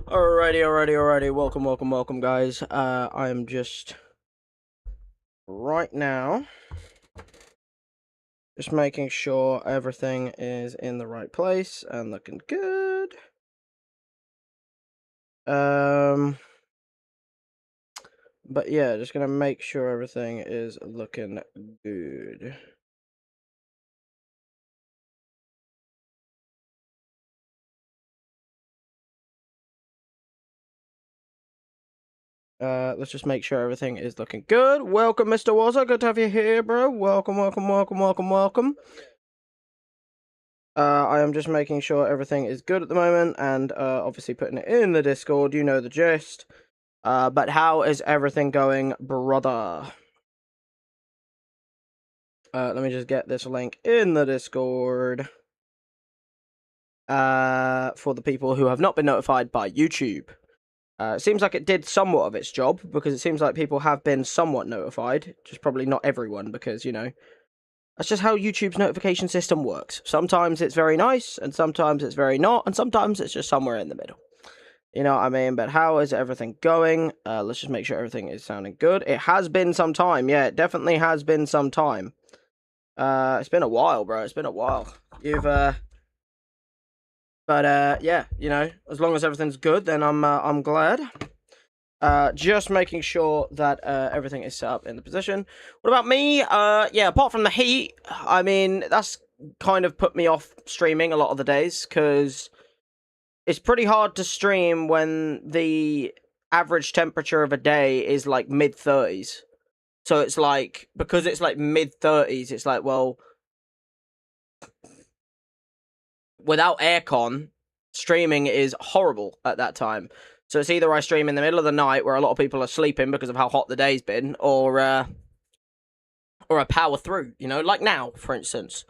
Alrighty. Welcome, guys. I am just right now just making sure everything is in the right place and looking good. But yeah, just gonna make sure everything is looking good. Let's just make sure everything is looking good. Welcome, Mr. Wazza. Good to have you here, bro. Welcome. I am just making sure everything is good at the moment, and obviously putting it in the Discord. You know the gist. But how is everything going, brother? Let me just get this link in the Discord. For the people who have not been notified by YouTube. It seems like it did somewhat of its job, because it seems like people have been somewhat notified. Just probably not everyone, because, you know, that's just how YouTube's notification system works. Sometimes it's very nice, and sometimes it's very not, and sometimes it's just somewhere in the middle. You know what I mean? But how is everything going? Let's just make sure everything is sounding good. It has been some time. Yeah, it definitely has been some time. It's been a while, bro. It's been a while. Yeah, you know, as long as everything's good, then I'm glad. Just making sure that everything is set up in the position. What about me? Yeah, apart from the heat, I mean, that's kind of put me off streaming a lot of the days, because it's pretty hard to stream when the average temperature of a day is like mid-30s. So it's like, because it's like mid-30s, it's like, well, without aircon, streaming is horrible at that time. So it's either I stream in the middle of the night where a lot of people are sleeping because of how hot the day's been, or I power through, you know, like now, for instance.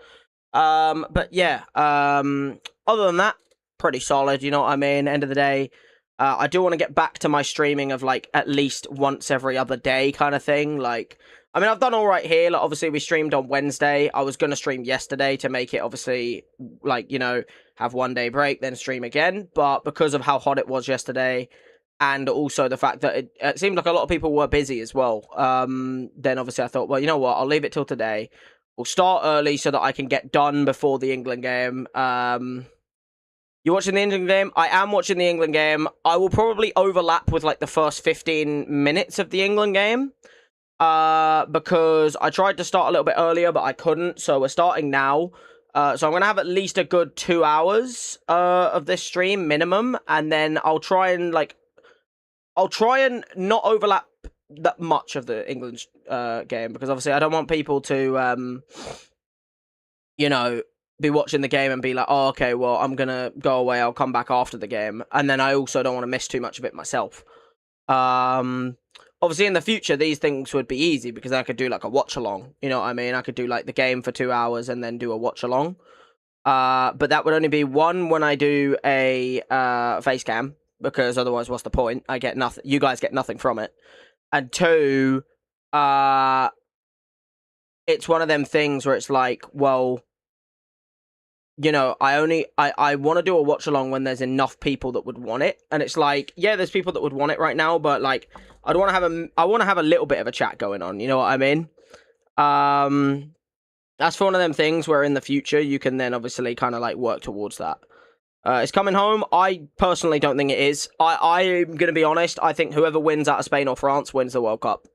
But yeah, other than that, pretty solid, you know what I mean? End of the day, I do want to get back to my streaming of, like, at least once every other day kind of thing. Like, I mean, I've done all right here. Like, obviously, we streamed on Wednesday. I was going to stream yesterday to make it, obviously, like, you know, have 1 day break, then stream again. But because of how hot it was yesterday, and also the fact that it seemed like a lot of people were busy as well, then obviously I thought, well, you know what? I'll leave it till today. We'll start early so that I can get done before the England game. You watching the England game? I am watching the England game. I will probably overlap with, like, the first 15 minutes of the England game. Because I tried to start a little bit earlier, but I couldn't. So we're starting now. So I'm going to have at least a good 2 hours of this stream minimum. And then I'll try and not overlap that much of the England game, because obviously I don't want people to, you know, be watching the game and be like, oh, okay, well, I'm going to go away. I'll come back after the game. And then I also don't want to miss too much of it myself. Obviously, in the future, these things would be easy, because I could do, like, a watch-along. You know what I mean? I could do, like, the game for 2 hours and then do a watch-along. But that would only be one when I do a face cam, because otherwise, what's the point? I get nothing. You guys get nothing from it. And two, it's one of them things where it's like, well, you know, I want to do a watch along when there's enough people that would want it. And it's like, yeah, there's people that would want it right now, but, like, I want to have a little bit of a chat going on. You know what I mean? That's for one of them things where in the future you can then obviously kind of, like, work towards that. It's coming home. I personally don't think it is. I'm going to be honest. I think whoever wins out of Spain or France wins the World Cup.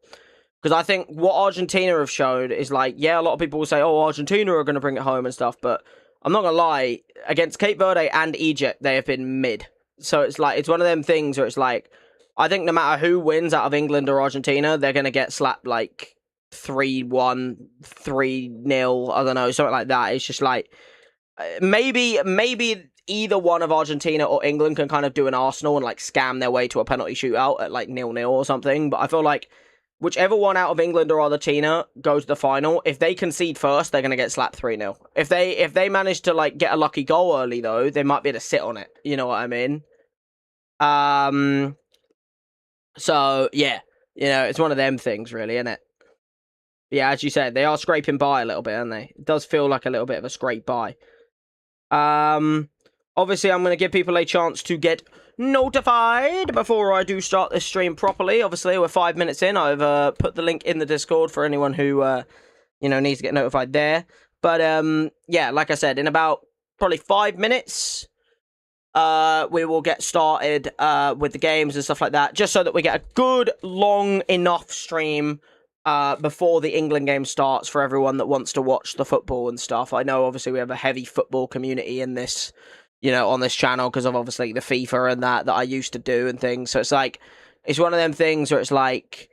Because I think what Argentina have showed is, like, yeah, a lot of people will say, oh, Argentina are going to bring it home and stuff, but I'm not going to lie, against Cape Verde and Egypt, they have been mid. So it's like, it's one of them things where it's like, I think no matter who wins out of England or Argentina, they're going to get slapped, like, 3-1, 3-0, I don't know, something like that. It's just like, maybe either one of Argentina or England can kind of do an Arsenal and, like, scam their way to a penalty shootout at, like, 0-0 or something. But I feel like whichever one out of England or Argentina goes to the final, if they concede first, they're going to get slapped 3-0. If they manage to, like, get a lucky goal early, though, they might be able to sit on it. You know what I mean? So, yeah. You know, it's one of them things, really, isn't it? Yeah, as you said, they are scraping by a little bit, aren't they? It does feel like a little bit of a scrape by. Obviously, I'm going to give people a chance to get notified before I do start this stream properly. Obviously, we're 5 minutes in. I've put the link in the Discord for anyone who, needs to get notified there. But, yeah, like I said, in about probably 5 minutes, we will get started with the games and stuff like that, just so that we get a good, long enough stream before the England game starts for everyone that wants to watch the football and stuff. I know, obviously, we have a heavy football community in this, on this channel because of, obviously, the FIFA and that I used to do and things. So it's like, it's one of them things where it's like,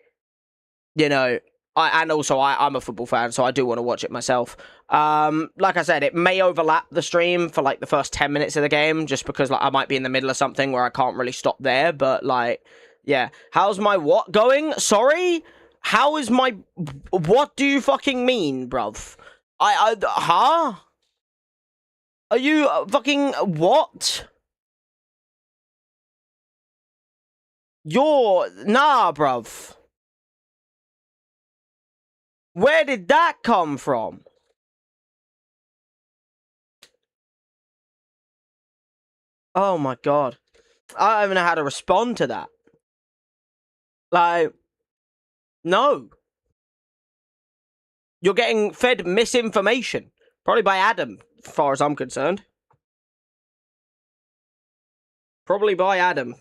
I'm a football fan, so I do want to watch it myself. Like I said, it may overlap the stream for like the first 10 minutes of the game, just because like I might be in the middle of something where I can't really stop there. But like, yeah, how's my what going? Sorry, how is my? What do you fucking mean, bruv? Huh? Are you fucking what? Nah, bruv. Where did that come from? Oh my god. I don't even know how to respond to that. Like, no. You're getting fed misinformation. Probably by Adam, as far as I'm concerned. Probably by Adam.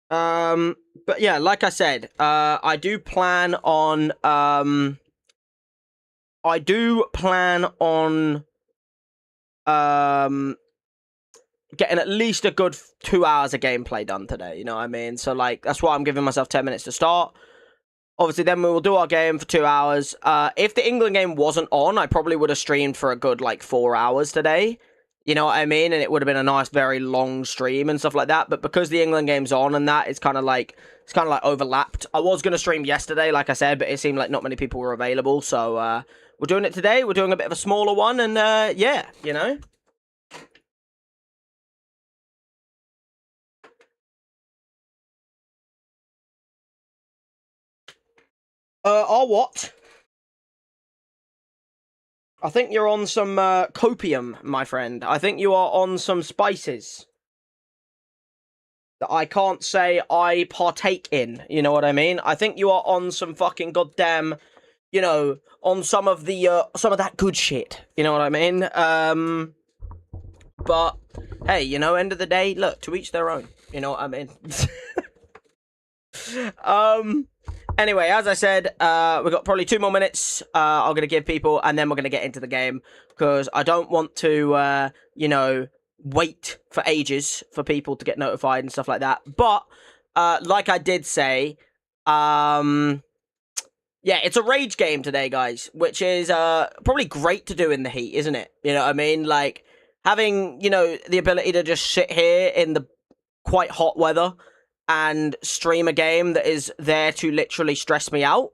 But yeah, like I said, I do plan on, getting at least a good 2 hours of gameplay done today, you know what I mean? So, like, that's why I'm giving myself 10 minutes to start. Obviously, then we will do our game for 2 hours. If the England game wasn't on, I probably would have streamed for a good, 4 hours today. You know what I mean? And it would have been a nice, very long stream and stuff like that. But because the England game's on and that, it's kind of like overlapped. I was going to stream yesterday, like I said, but it seemed like not many people were available. So, we're doing it today. We're doing a bit of a smaller one. And, yeah, what? I think you're on some copium, my friend. I think you are on some spices that I can't say I partake in. You know what I mean? I think you are on some fucking goddamn, on some of that good shit. You know what I mean? But hey, end of the day, look, to each their own. You know what I mean? Anyway, as I said, we've got probably 2 more minutes. I'm going to give people, and then we're going to get into the game, because I don't want to, wait for ages for people to get notified and stuff like that. But, like I did say, yeah, it's a rage game today, guys, which is probably great to do in the heat, isn't it? You know what I mean? Like, having, the ability to just sit here in the quite hot weather and stream a game that is there to literally stress me out.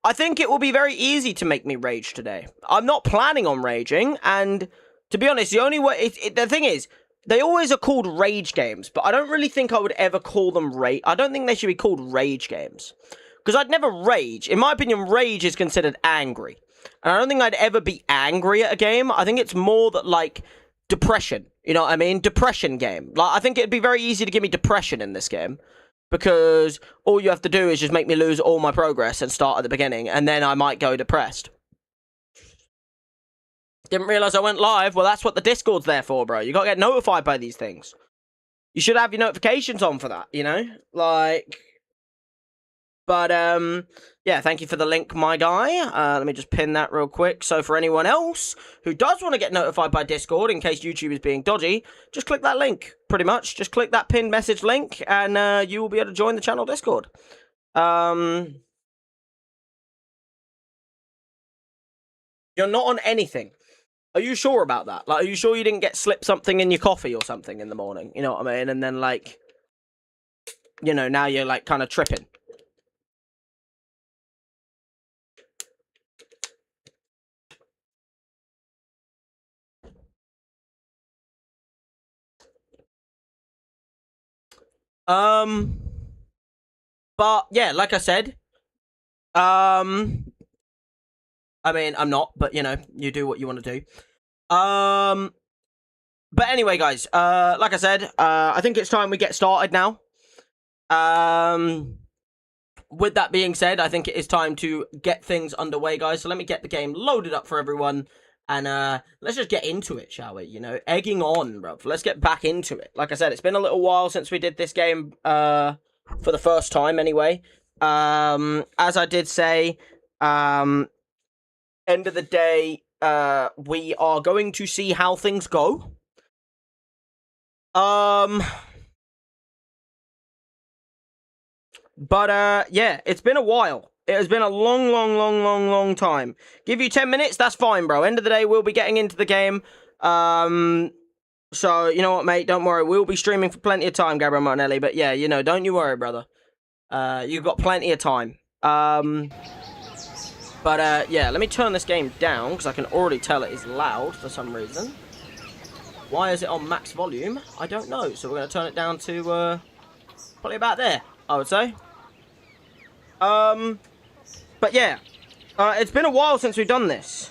I think it will be very easy to make me rage today. I'm not planning on raging, and to be honest, the only way... the thing is, they always are called rage games, but I don't really think I would ever call them rage... I don't think they should be called rage games. Because I'd never rage. In my opinion, rage is considered angry. And I don't think I'd ever be angry at a game. I think it's more that, like, depression. You know what I mean? Depression game. Like, I think it'd be very easy to give me depression in this game, because all you have to do is just make me lose all my progress and start at the beginning, and then I might go depressed. Didn't realize I went live. Well, that's what the Discord's there for, bro. You gotta get notified by these things. You should have your notifications on for that, Like... But, yeah, thank you for the link, my guy. Let me just pin that real quick. So for anyone else who does want to get notified by Discord, in case YouTube is being dodgy, just click that link, pretty much. Just click that pinned message link, and you will be able to join the channel Discord. You're not on anything. Are you sure about that? Like, are you sure you didn't get slipped something in your coffee or something in the morning? You know what I mean? And then, like, now you're, like, kind of tripping. But yeah, like I said, I mean, I'm not, but you do what you want to do. But anyway, guys, like I said, I think it's time we get started now. With that being said, I think it is time to get things underway, guys. So let me get the game loaded up for everyone. And let's just get into it, shall we? You know, egging on, bruv. Let's get back into it. Like I said, it's been a little while since we did this game for the first time anyway. As I did say, end of the day, we are going to see how things go. But yeah, it's been a while. It has been a long time. Give you 10 minutes, that's fine, bro. End of the day, we'll be getting into the game. So, you know what, mate? Don't worry. We'll be streaming for plenty of time, Gabriel Martinelli. But yeah, you know, don't you worry, brother. You've got plenty of time. But yeah, let me turn this game down, because I can already tell it is loud for some reason. Why is it on max volume? I don't know. So we're going to turn it down to, probably about there, I would say. But yeah, it's been a while since we've done this.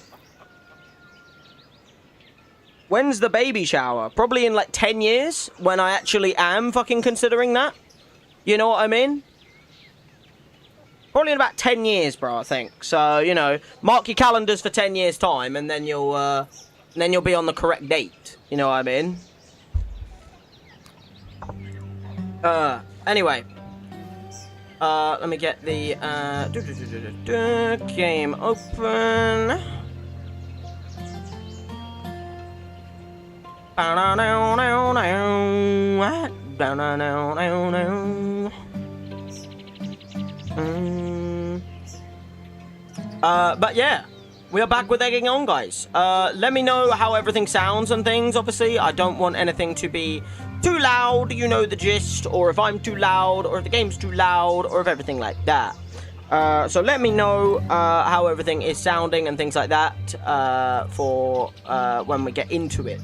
When's the baby shower? Probably in like 10 years, when I actually am fucking considering that. You know what I mean? Probably in about 10 years, bro, I think. So, you know, mark your calendars for 10 years' time, and then you'll be on the correct date. You know what I mean? Anyway. Let me get the, game open. But yeah, we are back with Egging On, guys. Let me know how everything sounds and things, obviously. I don't want anything to be too loud, you know the gist, or if I'm too loud, or if the game's too loud, or if everything like that. So let me know how everything is sounding and things like that for when we get into it.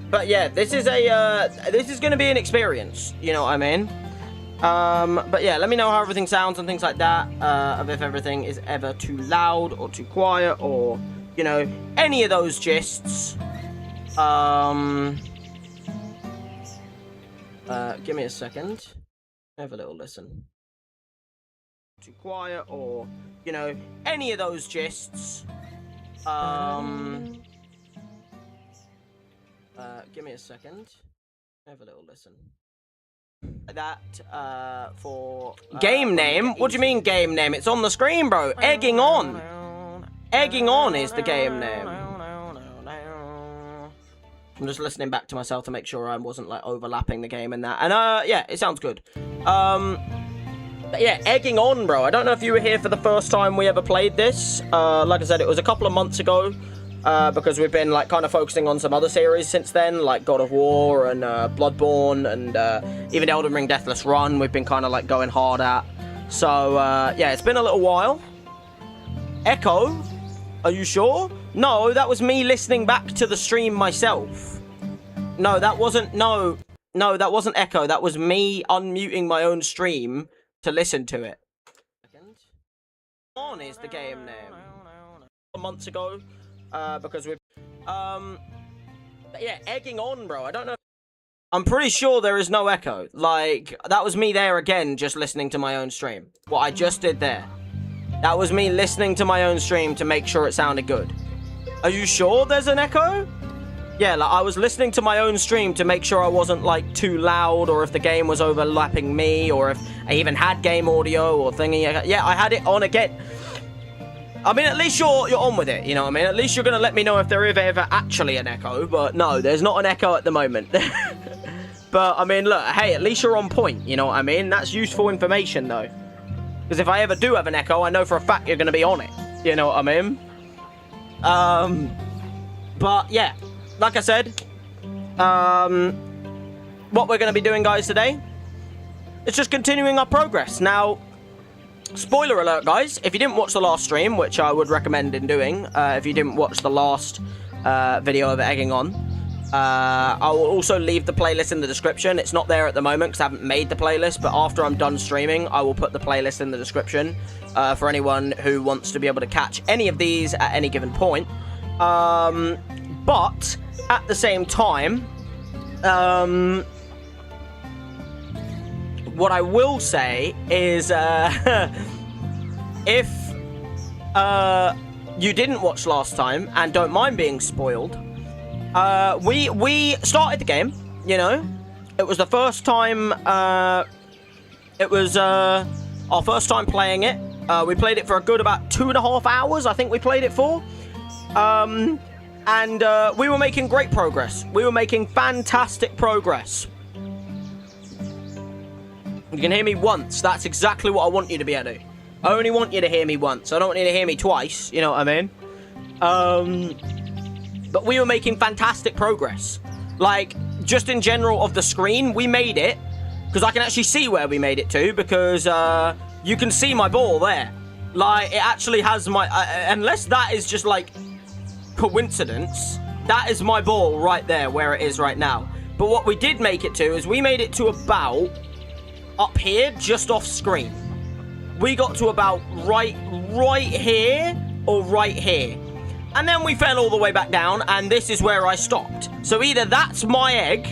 But yeah, this is gonna be an experience, you know what I mean? But yeah, let me know how everything sounds and things like that, of if everything is ever too loud or too quiet, or, you know, any of those gists. Give me a second. Have a little listen. Too quiet, or, you know, any of those gists. Give me a second. Have a little listen. That, for... game name? What do you mean game name? It's on the screen, bro. Egging On. Egging On is the game name. I'm just listening back to myself to make sure I wasn't, like, overlapping the game and that. And, yeah, it sounds good. But yeah, Egging On, bro. I don't know if you were here for the first time we ever played this. Like I said, it was a couple of months ago. Because we've been, like, kind of focusing on some other series since then, like God of War and Bloodborne and even Elden Ring Deathless Run, we've been kind of, like, going hard at. So, yeah, it's been a little while. Echo? Are you sure? No, that was me listening back to the stream myself. No, that wasn't, no, that wasn't Echo. That was me unmuting my own stream to listen to it. On is the game name. Months ago. Because we've, yeah, Egging On, bro. I don't know. I'm pretty sure there is no echo. Like, that was me there again, just listening to my own stream. What I just did there. That was me listening to my own stream to make sure it sounded good. Are you sure there's an echo? Yeah, like, I was listening to my own stream to make sure I wasn't, like, too loud, or if the game was overlapping me, or if I even had game audio or thingy. Yeah, I had it on again. I mean, at least you're on with it, you know what I mean? At least you're going to let me know if there is ever actually an echo, but no, there's not an echo at the moment. But, I mean, look, hey, at least you're on point, you know what I mean? That's useful information, though. Because if I ever do have an echo, I know for a fact you're going to be on it, you know what I mean? But, yeah, like I said, what we're going to be doing, guys, today, it's just continuing our progress. Now, spoiler alert, guys, if you didn't watch the last stream, which I would recommend in doing, if you didn't watch the last video of Egging On, I will also leave the playlist in the description. It's not there at the moment because I haven't made the playlist, but after I'm done streaming, I will put the playlist in the description for anyone who wants to be able to catch any of these at any given point. But at the same time, what I will say is, if you didn't watch last time and don't mind being spoiled, we started the game, you know. It was the first time, it was our first time playing it. We played it for a good about 2.5 hours, I think we played it for. And we were making great progress. We were making fantastic progress. You can hear me once. That's exactly what I want you to be able to do. I only want you to hear me once. I don't want you to hear me twice. You know what I mean? But we were making fantastic progress. Like, just in general of the screen, we made it. Because I can actually see where we made it to. Because you can see my ball there. Like, it actually has my... unless that is just, like, coincidence. That is my ball right there, where it is right now. But what we did make it to is we made it to about... up here, just off screen. We got to about right here or right here. And then we fell all the way back down, and this is where I stopped. So either that's my egg,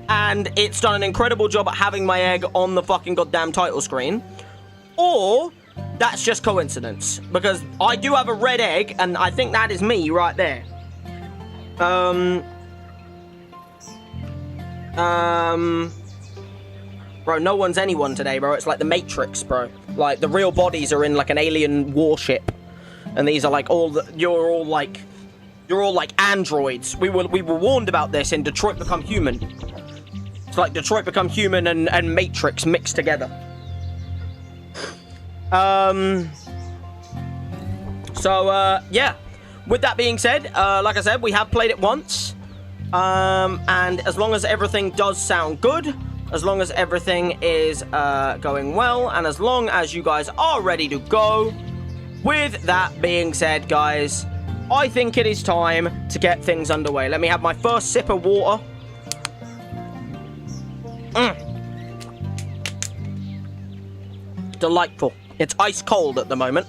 and it's done an incredible job at having my egg on the fucking goddamn title screen, or that's just coincidence. Because I do have a red egg, and I think that is me right there. Bro, no one's anyone today, bro. It's like the Matrix, bro. Like, the real bodies are in, like, an alien warship. And these are, like, you're all, like, androids. We were warned about this in Detroit Become Human. It's like Detroit Become Human and Matrix mixed together. Yeah. With that being said, like I said, we have played it once. And as long as everything does sound good... as long as everything is going well, and as long as you guys are ready to go, with that being said, guys, I think it is time to get things underway. Let me have my first sip of water. Delightful. It's ice cold at the moment.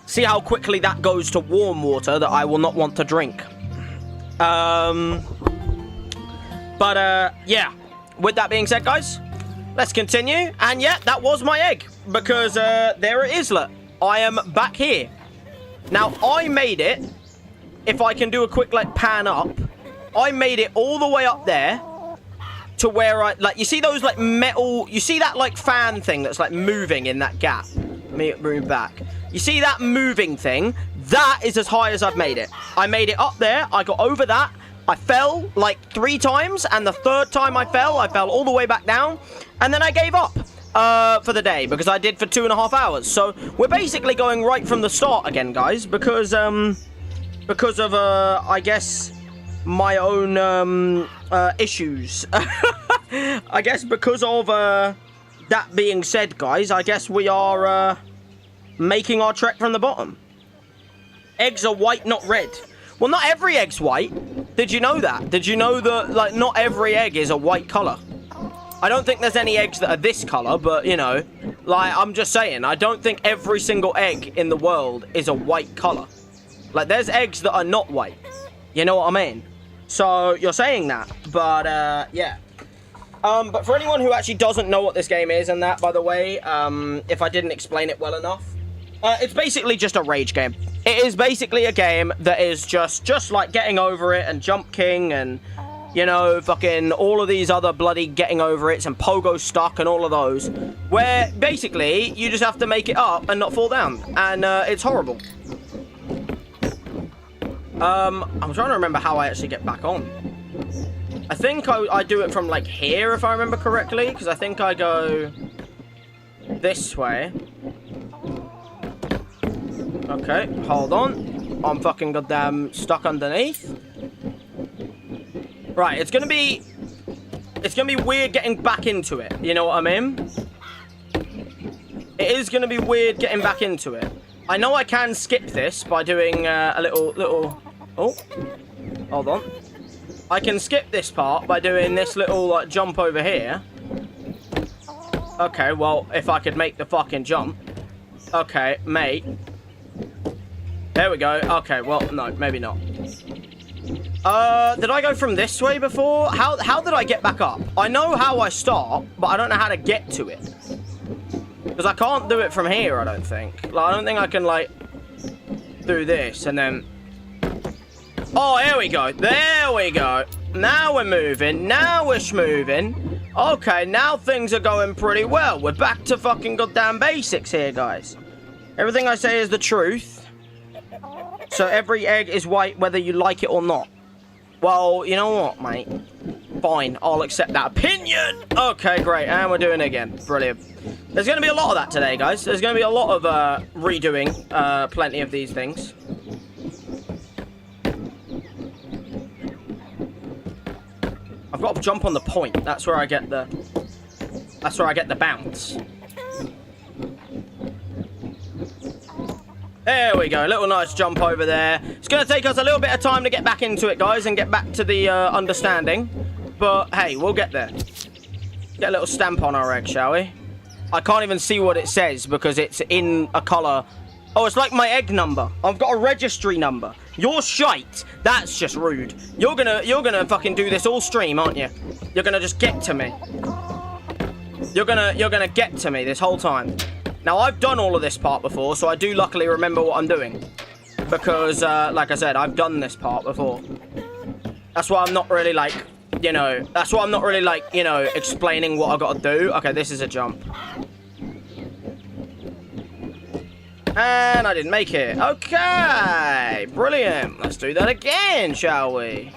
See how quickly that goes to warm water that I will not want to drink. Yeah. With that being said, guys, let's continue. And yeah, that was my egg. Because there it is, look. I am back here. Now, I made it. If I can do a quick, like, pan up. I made it all the way up there. To where I, like, you see those, like, metal... you see that, like, fan thing that's, like, moving in that gap? Let me move back. You see that moving thing? That is as high as I've made it. I made it up there. I got over that. I fell like 3 times, and the 3rd time I fell all the way back down, and then I gave up for the day, because I did for 2.5 hours. So we're basically going right from the start again, guys, because of, I guess, my own issues. I guess because of that being said, guys, I guess we are making our trek from the bottom. Eggs are white, not red. Well, not every egg's white. Did you know that? Did you know that, like, not every egg is a white color? I don't think there's any eggs that are this color, but, you know, like, I'm just saying, I don't think every single egg in the world is a white color. Like, there's eggs that are not white. You know what I mean? So, you're saying that, but, yeah. But for anyone who actually doesn't know what this game is, and that, by the way, if I didn't explain it well enough, it's basically just a rage game. It is basically a game that is just like Getting Over It and Jump King and, you know, fucking all of these other bloody Getting Over It's and Pogo Stuck and all of those, where basically you just have to make it up and not fall down, and it's horrible. I'm trying to remember how I actually get back on. I think I do it from like here, if I remember correctly, because I think I go this way. Okay, hold on. I'm fucking goddamn stuck underneath. Right, it's gonna be It's going to be weird getting back into it. You know what I mean? It is going to be weird getting back into it. I know I can skip this by doing a little... Oh, hold on. I can skip this part by doing this little like jump over here. Okay, well, if I could make the fucking jump. Okay, mate. There we go. Okay, well, no, maybe not. Did I go from this way before? How did I get back up? I know how I start, but I don't know how to get to it. Because I can't do it from here, I don't think. Like, I don't think I can, like, do this and then... Oh, here we go. There we go. Now we're moving. Now we're schmoving. Okay, now things are going pretty well. We're back to fucking goddamn basics here, guys. Everything I say is the truth. So every egg is white whether you like it or not. Well, you know what, mate? Fine, I'll accept that opinion. Okay, great. And we're doing it again. Brilliant. There's going to be a lot of that today, guys. There's going to be a lot of redoing plenty of these things. I've got to jump on the point. That's where I get the... That's where I get the bounce. There we go. A little nice jump over there. It's going to take us a little bit of time to get back into it, guys, and get back to the understanding. But, hey, we'll get there. Get a little stamp on our egg, shall we? I can't even see what it says because it's in a colour. Oh, it's like my egg number. I've got a registry number. You're shite. That's just rude. You're gonna fucking do this all stream, aren't you? You're gonna just get to me. You're gonna get to me this whole time. Now, I've done all of this part before, so I do luckily remember what I'm doing. Because, like I said, I've done this part before. That's why I'm not really, like, you know... That's why I'm not really, like, you know, explaining what I gotta do. Okay, this is a jump. And I didn't make it. Okay, brilliant. Let's do that again, shall we?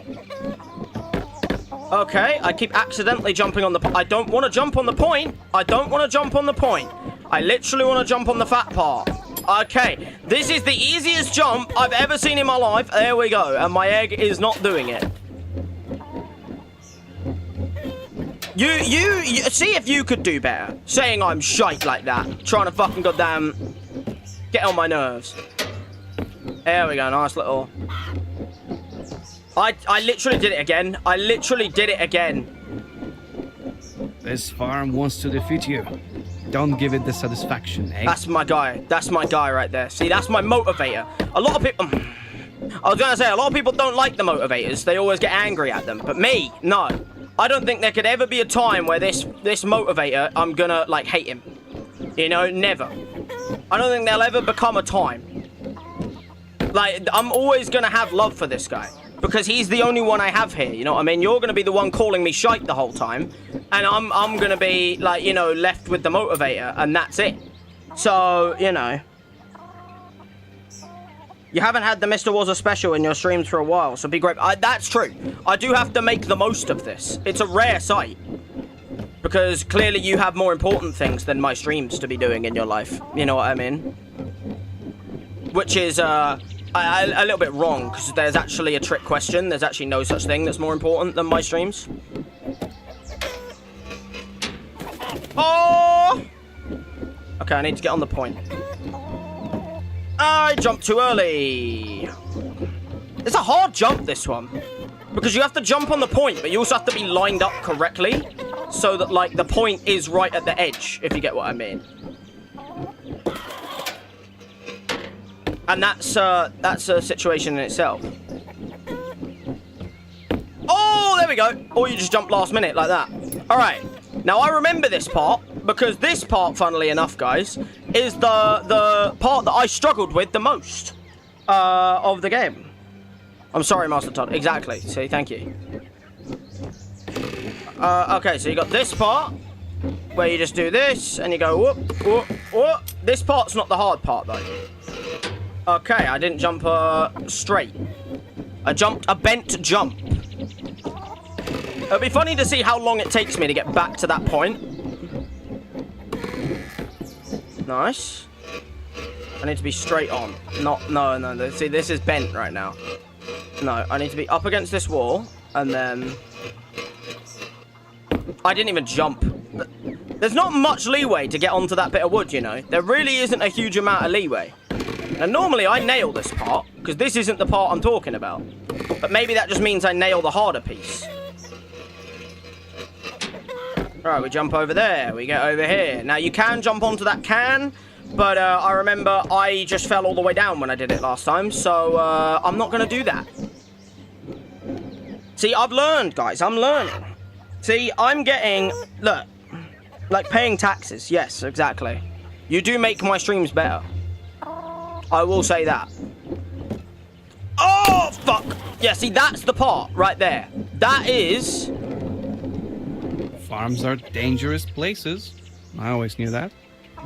Okay, I keep accidentally jumping on the... I don't want to jump on the point. I don't want to jump on the point. I literally want to jump on the fat part. Okay, this is the easiest jump I've ever seen in my life. There we go. And my egg is not doing it. You see if you could do better. Saying I'm shite like that. Trying to fucking goddamn get on my nerves. There we go. Nice little... I literally did it again. I literally did it again. This farm wants to defeat you. Don't give it the satisfaction, eh? That's my guy. That's my guy right there. See, that's my motivator. A lot of people... I was going to say, a lot of people don't like the motivators. They always get angry at them. But me, no. I don't think there could ever be a time where this motivator, I'm going to, like, hate him. You know, never. I don't think there'll ever become a time. Like, I'm always going to have love for this guy. Because he's the only one I have here, you know what I mean? You're going to be the one calling me shite the whole time. And I'm going to be, like, you know, left with the motivator. And that's it. So, you know. You haven't had the Mr. Wazza special in your streams for a while. So be great. That's true. I do have to make the most of this. It's a rare sight. Because clearly you have more important things than my streams to be doing in your life. You know what I mean? Which is, a little bit wrong, because there's actually a trick question. There's actually no such thing that's more important than my streams. Oh! Okay, I need to get on the point. I jumped too early. It's a hard jump, this one. Because you have to jump on the point, but you also have to be lined up correctly. So that, like, the point is right at the edge, if you get what I mean. And that's a situation in itself. Oh, there we go. Or you just jump last minute like that. All right. Now, I remember this part because this part, funnily enough, guys, is the part that I struggled with the most of the game. I'm sorry, Master Todd. Exactly. See, thank you. Okay, so you got this part where you just do this and you go whoop, whoop, whoop. This part's not the hard part, though. Okay, I didn't jump straight. I jumped a bent jump. It'll be funny to see how long it takes me to get back to that point. Nice. I need to be straight on. No. See, this is bent right now. No, I need to be up against this wall and then... I didn't even jump. There's not much leeway to get onto that bit of wood, you know. There really isn't a huge amount of leeway. And normally I nail this part, because this isn't the part I'm talking about. But maybe that just means I nail the harder piece. Alright, we jump over there. We get over here. Now, you can jump onto that can, but I remember I just fell all the way down when I did it last time, so I'm not going to do that. See, I've learned, guys. I'm learning. See, I'm getting... Look. Like paying taxes. Yes, exactly. You do make my streams better. I will say that. Oh, fuck. Yeah, see, that's the part right there. That is... Farms are dangerous places. I always knew that.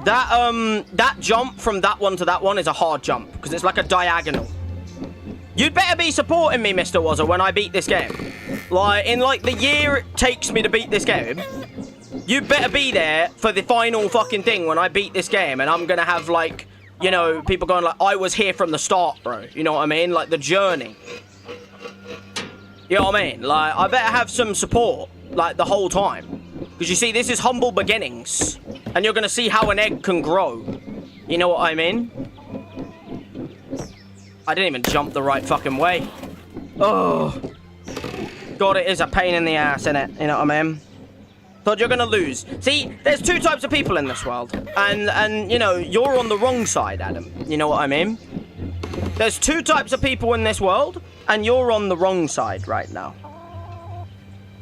That jump from that one to that one is a hard jump, because it's like a diagonal. You'd better be supporting me, Mr. Wazza, when I beat this game. Like, in like the year it takes me to beat this game, you better be there for the final fucking thing when I beat this game, and I'm gonna have, like, you know, people going like, I was here from the start, bro. You know what I mean? Like, the journey. You know what I mean? Like, I better have some support, like, the whole time. Because you see, this is humble beginnings, and you're gonna see how an egg can grow. You know what I mean? I didn't even jump the right fucking way. Oh. God, it is a pain in the ass, innit? You know what I mean? Thought you're gonna lose. See, there's two types of people in this world. And you know, you're on the wrong side, Adam. You know what I mean? There's two types of people in this world, and you're on the wrong side right now.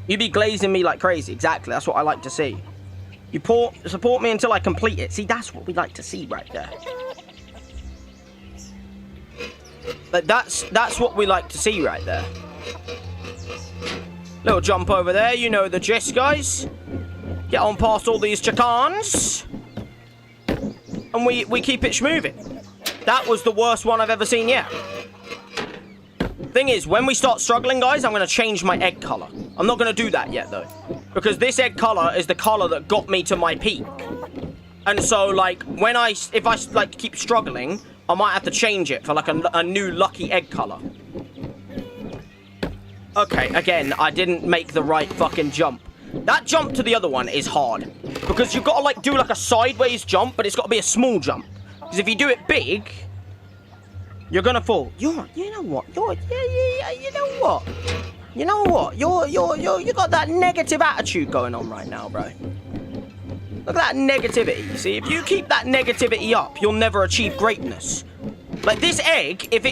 You be glazing me like crazy. Exactly, that's what I like to see. You support me until I complete it. See, that's what we like to see right there. But that's what we like to see right there. Little jump over there, you know the gist, guys. Get on past all these chicans. And we keep it schmoving. That was the worst one I've ever seen yet. Thing is, when we start struggling, guys, I'm going to change my egg color. I'm not going to do that yet, though. Because this egg color is the color that got me to my peak. And so, like, if I like, keep struggling, I might have to change it for, like, a new lucky egg color. Okay, again, I didn't make the right fucking jump. That jump to the other one is hard. Because you've got to, like, do, like, a sideways jump, but it's got to be a small jump. Because if you do it big, you're gonna fall. You know what? You know what? You know what? You got that negative attitude going on right now, bro. Look at that negativity. You see, if you keep that negativity up, you'll never achieve greatness. Like this egg, if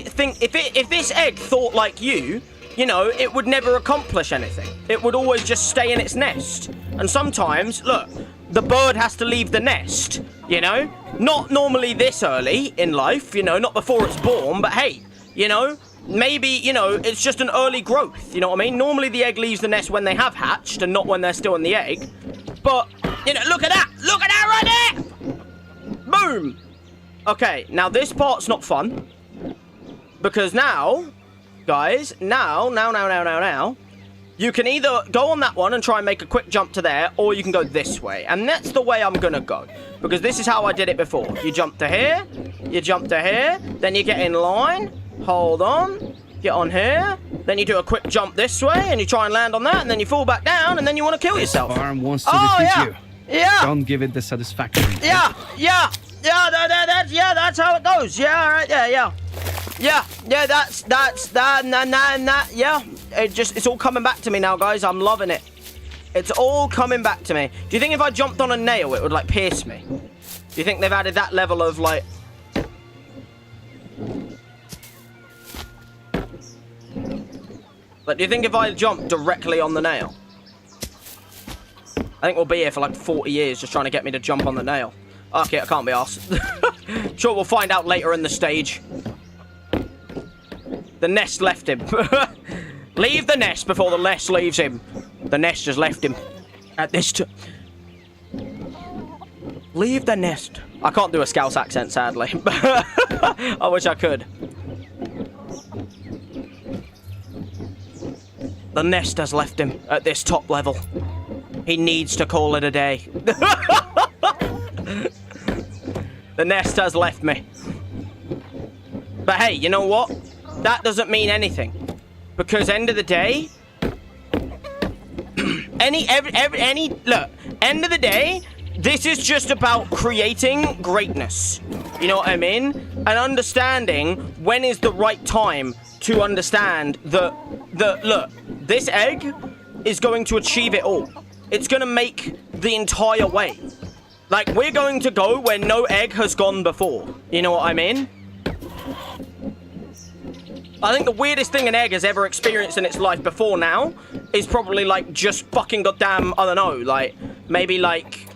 this egg thought like you know, it would never accomplish anything. It would always just stay in its nest. And sometimes, look, the bird has to leave the nest, you know? Not normally this early in life, you know, not before it's born, but hey, you know, maybe, you know, it's just an early growth, you know what I mean? Normally the egg leaves the nest when they have hatched and not when they're still in the egg. But, you know, look at that! Look at that right there! Boom! Okay, now this part's not fun. Because now, guys, now, you can either go on that one and try and make a quick jump to there, or you can go this way. And that's the way I'm gonna go. Because this is how I did it before. You jump to here, you jump to here, then you get in line, hold on, get on here, then you do a quick jump this way, and you try and land on that, and then you fall back down, and then you want to kill yourself. This farm wants to defeat you. Yeah. Don't give it the satisfaction. Yeah, that's how it goes. Yeah, right there, yeah. Yeah, yeah. It's all coming back to me now, guys. I'm loving it. It's all coming back to me. Do you think if I jumped on a nail, it would, like, pierce me? Do you think they've added that level of, like... But do you think if I jumped directly on the nail? I think we'll be here for, like, 40 years just trying to get me to jump on the nail. Okay, I can't be arsed. Sure, we'll find out later in the stage. The nest left him. Leave the nest before the nest leaves him. The nest just left him. At this Leave the nest. I can't do a Scouse accent, sadly. I wish I could. The nest has left him at this top level. He needs to call it a day. The nest has left me. But hey, you know what? That doesn't mean anything. Because end of the day, Look, end of the day, this is just about creating greatness. You know what I mean? And understanding when is the right time to understand that, look, this egg is going to achieve it all. It's going to make the entire way. Like, we're going to go where no egg has gone before. You know what I mean? I think the weirdest thing an egg has ever experienced in its life before now is probably, like, just fucking goddamn, I don't know, like, maybe, like,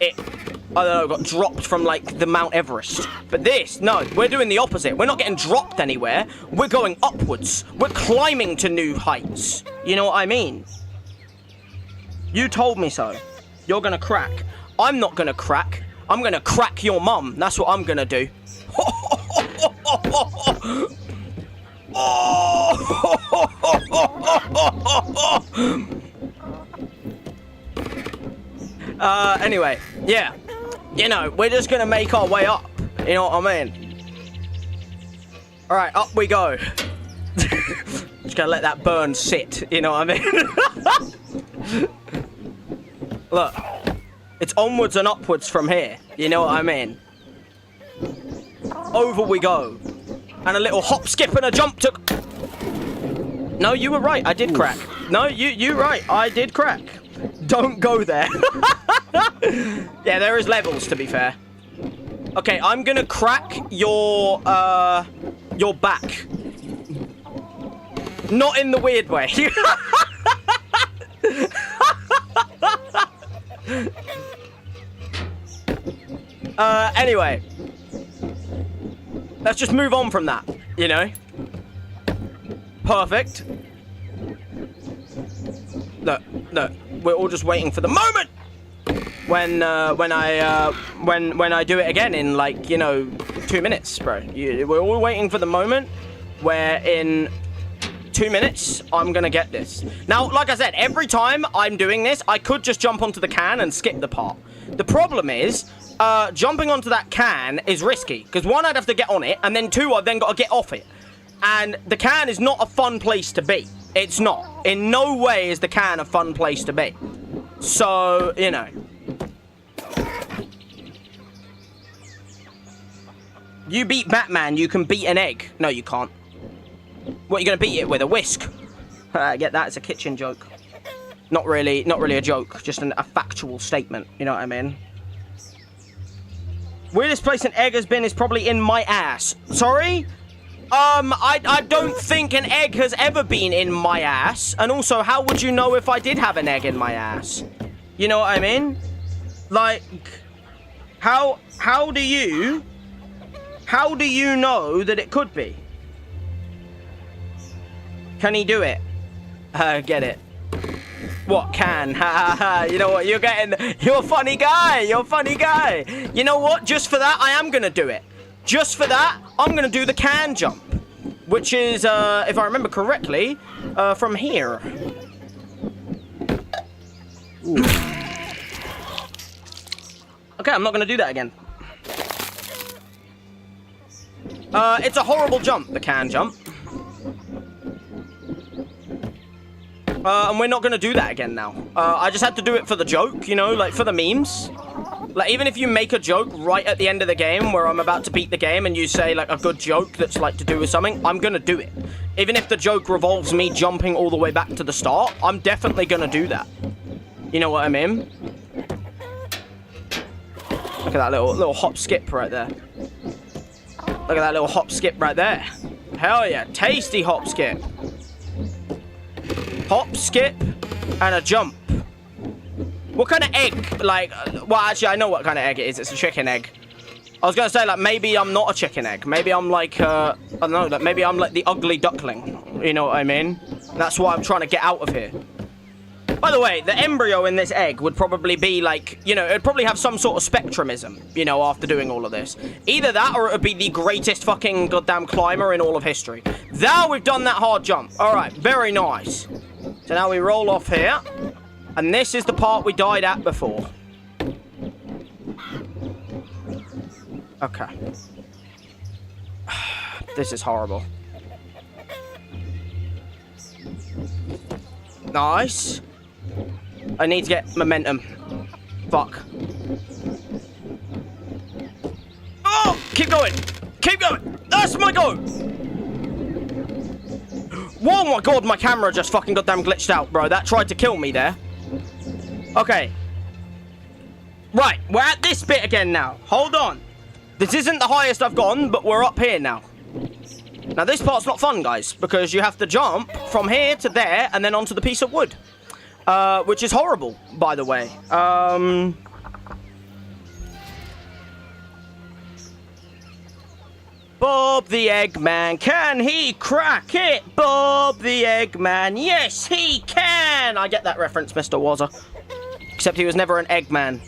it, I don't know, got dropped from, like, the Mount Everest. But this, no, we're doing the opposite. We're not getting dropped anywhere. We're going upwards. We're climbing to new heights. You know what I mean? You told me so. You're gonna crack. I'm not gonna crack. I'm gonna crack your mum. That's what I'm gonna do. Anyway, yeah. You know, we're just gonna make our way up. You know what I mean? Alright, up we go. Just gonna let that burn sit. You know what I mean? Look. It's onwards and upwards from here. You know what I mean? Over we go. And a little hop, skip, and a jump to... No, you were right. I did crack. No, you right. I did crack. Don't go there. Yeah, there is levels, to be fair. Okay, I'm gonna crack your back. Not in the weird way. Anyway. Let's just move on from that, you know? Perfect. Look, we're all just waiting for the moment when I do it again in, like, you know, 2 minutes, bro. We're all waiting for the moment where in 2 minutes, I'm gonna get this. Now, like I said, every time I'm doing this, I could just jump onto the can and skip the part. The problem is, jumping onto that can is risky. Because one, I'd have to get on it, and then two, I've then got to get off it. And the can is not a fun place to be. It's not. In no way is the can a fun place to be. So, you know. You beat Batman, you can beat an egg. No, you can't. What, are you going to beat it with? A whisk? Get that? It's a kitchen joke. Not really a joke. Just a factual statement. You know what I mean? Weirdest place an egg has been is probably in my ass. Sorry? I don't think an egg has ever been in my ass. And also, how would you know if I did have an egg in my ass? You know what I mean? Like, how do you know that it could be? Can he do it? Get it. What can? Ha ha ha. You know what? You're a funny guy. You're a funny guy. You know what? Just for that, I am going to do it. Just for that, I'm going to do the can jump. Which is, if I remember correctly, from here. Ooh. Okay, I'm not going to do that again. It's a horrible jump, the can jump. And we're not going to do that again now. I just had to do it for the joke, you know, like for the memes. Like, even if you make a joke right at the end of the game where I'm about to beat the game and you say, like, a good joke that's, like, to do with something, I'm going to do it. Even if the joke revolves me jumping all the way back to the start, I'm definitely going to do that. You know what I mean? Look at that little hop skip right there. Look at that little hop skip right there. Hell yeah. Tasty hop skip. Hop, skip, and a jump. What kind of egg? Like, well, actually, I know what kind of egg it is. It's a chicken egg. I was going to say, like, maybe I'm not a chicken egg. Maybe I'm like, I don't know, like, maybe I'm like the ugly duckling. You know what I mean? That's why I'm trying to get out of here. By the way, the embryo in this egg would probably be like, you know, it'd probably have some sort of spectrumism, you know, after doing all of this. Either that or it would be the greatest fucking goddamn climber in all of history. Now we've done that hard jump. All right, very nice. So now we roll off here. And this is the part we died at before. Okay. This is horrible. Nice. I need to get momentum. Fuck. Oh! Keep going! Keep going! That's my go! Whoa, my god, my camera just fucking goddamn glitched out, bro. That tried to kill me there. Okay. Right, we're at this bit again now. Hold on. This isn't the highest I've gone, but we're up here now. Now, this part's not fun, guys, because you have to jump from here to there and then onto the piece of wood. Which is horrible, by the way. Bob the Eggman, can he crack it? Bob the Eggman, yes, he can! I get that reference, Mr. Wazza. Except he was never an Eggman.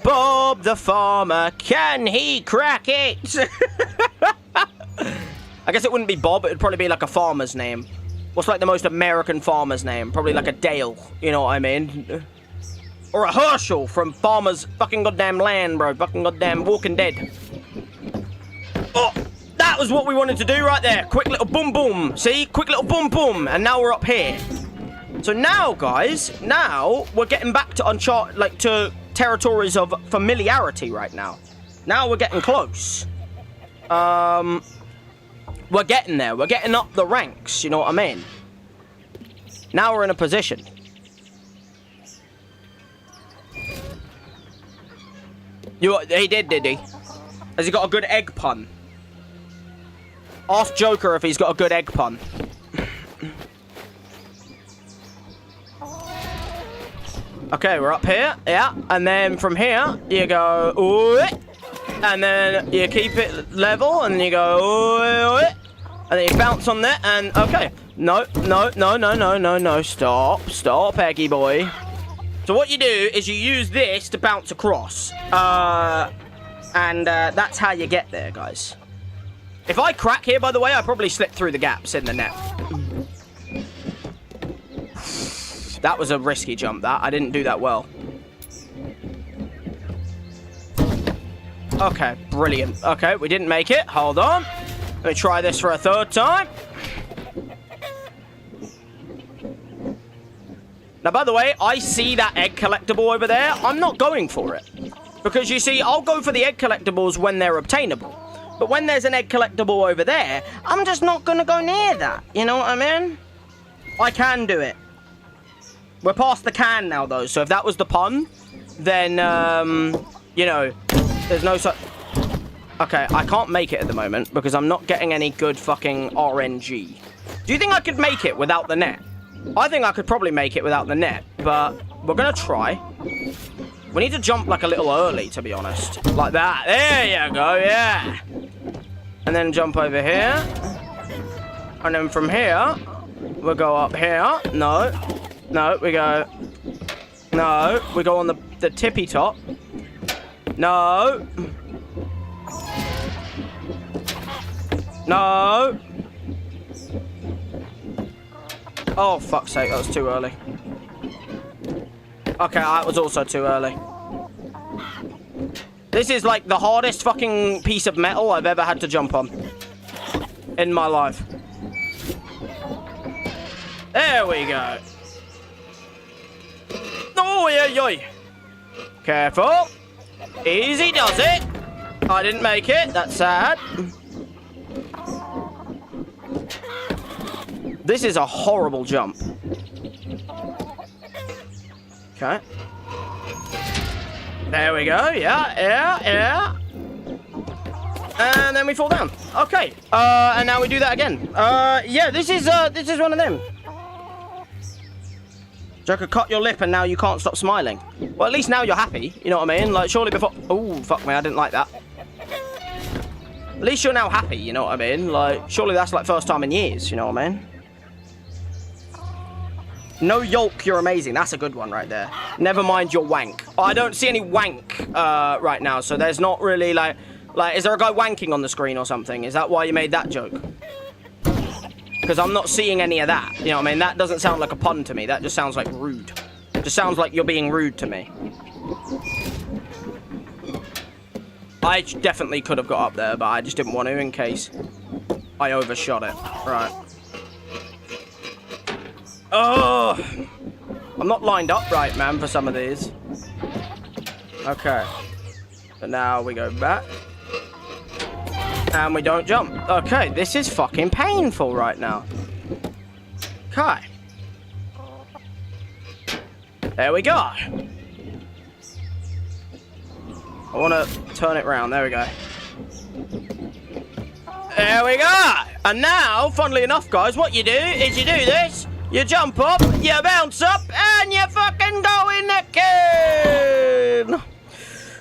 Bob the Farmer, can he crack it? I guess it wouldn't be Bob, it would probably be like a farmer's name. What's like the most American farmer's name? Probably like a Dale, you know what I mean? Or a Herschel from Farmer's fucking goddamn Land, bro. Fucking goddamn Walking Dead. Oh, that was what we wanted to do right there. Quick little boom boom. See? Quick little boom boom. And now we're up here. So now, guys, now we're getting back to Uncharted, like to territories of familiarity right now. Now we're getting close. We're getting there. We're getting up the ranks. You know what I mean? Now we're in a position. He did he? Has he got a good egg pun? Ask Joker if he's got a good egg pun. Okay, we're up here. Yeah. And then from here, you go... Ooh, and then you keep it level, and you go... Ooh, and then you bounce on that, and... Okay. No. Stop, Eggy boy. So what you do is you use this to bounce across. And that's how you get there, guys. If I crack here, by the way, I probably slip through the gaps in the net. That was a risky jump, that. I didn't do that well. Okay, brilliant. Okay, we didn't make it. Hold on. Let me try this for a third time. Now, by the way, I see that egg collectible over there. I'm not going for it. Because, you see, I'll go for the egg collectibles when they're obtainable. But when there's an egg collectible over there, I'm just not going to go near that. You know what I mean? I can do it. We're past the can now, though. So if that was the pun, then, you know, there's no such... Okay, I can't make it at the moment because I'm not getting any good fucking RNG. Do you think I could make it without the net? I think I could probably make it without the net, but we're going to try. We need to jump like a little early, to be honest. Like that. There you go, yeah. And then jump over here. And then from here, we'll go up here. No, we go... No, we go on the tippy top. No. No. Oh, fuck's sake, that was too early. Okay, that was also too early. This is like the hardest fucking piece of metal I've ever had to jump on. In my life. There we go. Oh, yeah. Careful. Easy does it. I didn't make it. That's sad. This is a horrible jump. Okay. There we go. Yeah. And then we fall down. Okay. And now we do that again. Yeah, this is one of them. Joker, cut your lip and now you can't stop smiling. Well, at least now you're happy. You know what I mean? Like, surely before... Oh, fuck me. I didn't like that. At least you're now happy. You know what I mean? Like, surely that's like first time in years. You know what I mean? No yolk, you're amazing. That's a good one right there. Never mind your wank. Oh, I don't see any wank right now, so there's not really like, is there a guy wanking on the screen or something? Is that why you made that joke? Because I'm not seeing any of that. You know what I mean? That doesn't sound like a pun to me. That just sounds like rude. It just sounds like you're being rude to me. I definitely could have got up there, but I just didn't want to in case I overshot it. Right. Oh, I'm not lined up right, man, for some of these. Okay. But now we go back. And we don't jump. Okay, this is fucking painful right now. Okay. There we go. I want to turn it round. There we go. There we go. And now, funnily enough, guys, what you do is you do this. You jump up, you bounce up, and you fucking go in again.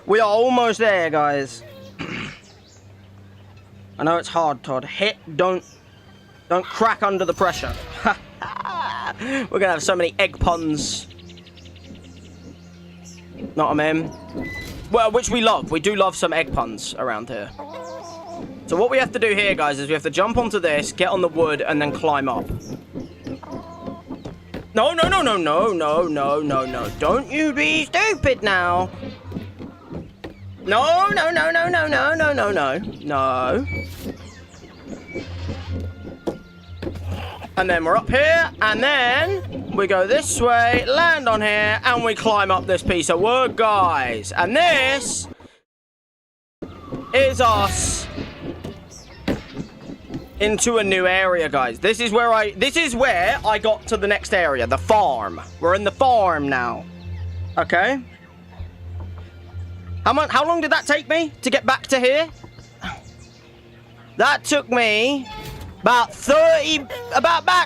We are almost there, guys. I know it's hard, Todd. Hit, don't crack under the pressure. We're gonna have so many egg puns. Not a meme. Well, which we love. We do love some egg puns around here. So what we have to do here, guys, is we have to jump onto this, get on the wood, and then climb up. No, no, no, no, no, no, no, no, no. Don't you be stupid now. No, no, no, no, no, no, no, no, no. No. And then we're up here, and then we go this way, land on here, and we climb up this piece of wood, guys. And this is us into a new area, guys. This is where I got to the next area, the farm. We're in the farm now. Okay. How long did that take me to get back to here? That took me about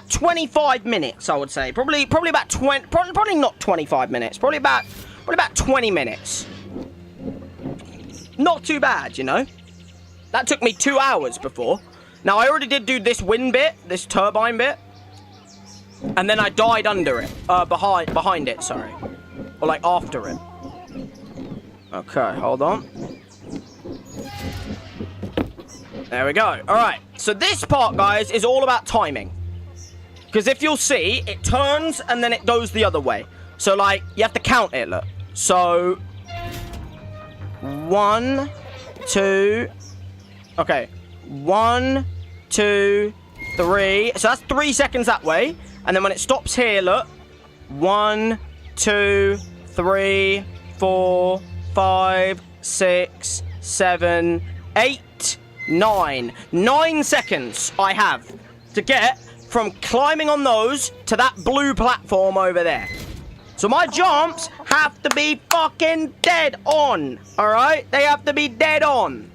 25 minutes, I would say. Probably about 20, probably not 25 minutes. Probably about 20 minutes. Not too bad, you know. That took me 2 hours before. Now, I already did do this wind bit, this turbine bit. And then I died under it. Behind it, sorry. Or, like, after it. Okay, hold on. There we go. Alright, so this part, guys, is all about timing. Because if you'll see, it turns and then it goes the other way. So, like, you have to count it, look. So, 1, 2... Okay. 1, 2, 3. So that's 3 seconds that way. And then when it stops here, look. 1, 2, 3, 4, 5, 6, 7, 8, 9. 9 seconds I have to get from climbing on those to that blue platform over there. So my jumps have to be fucking dead on. Alright? They have to be dead on.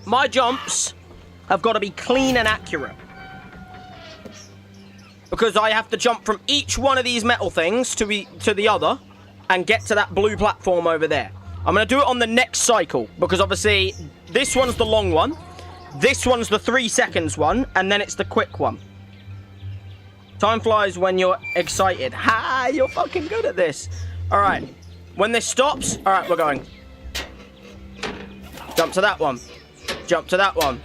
My jumps have got to be clean and accurate. Because I have to jump from each one of these metal things to the other and get to that blue platform over there. I'm going to do it on the next cycle because obviously this one's the long one. This one's the 3 seconds one and then it's the quick one. Time flies when you're excited. Ha! You're fucking good at this. All right. When this stops, all right, we're going. Jump to that one. Jump to that one.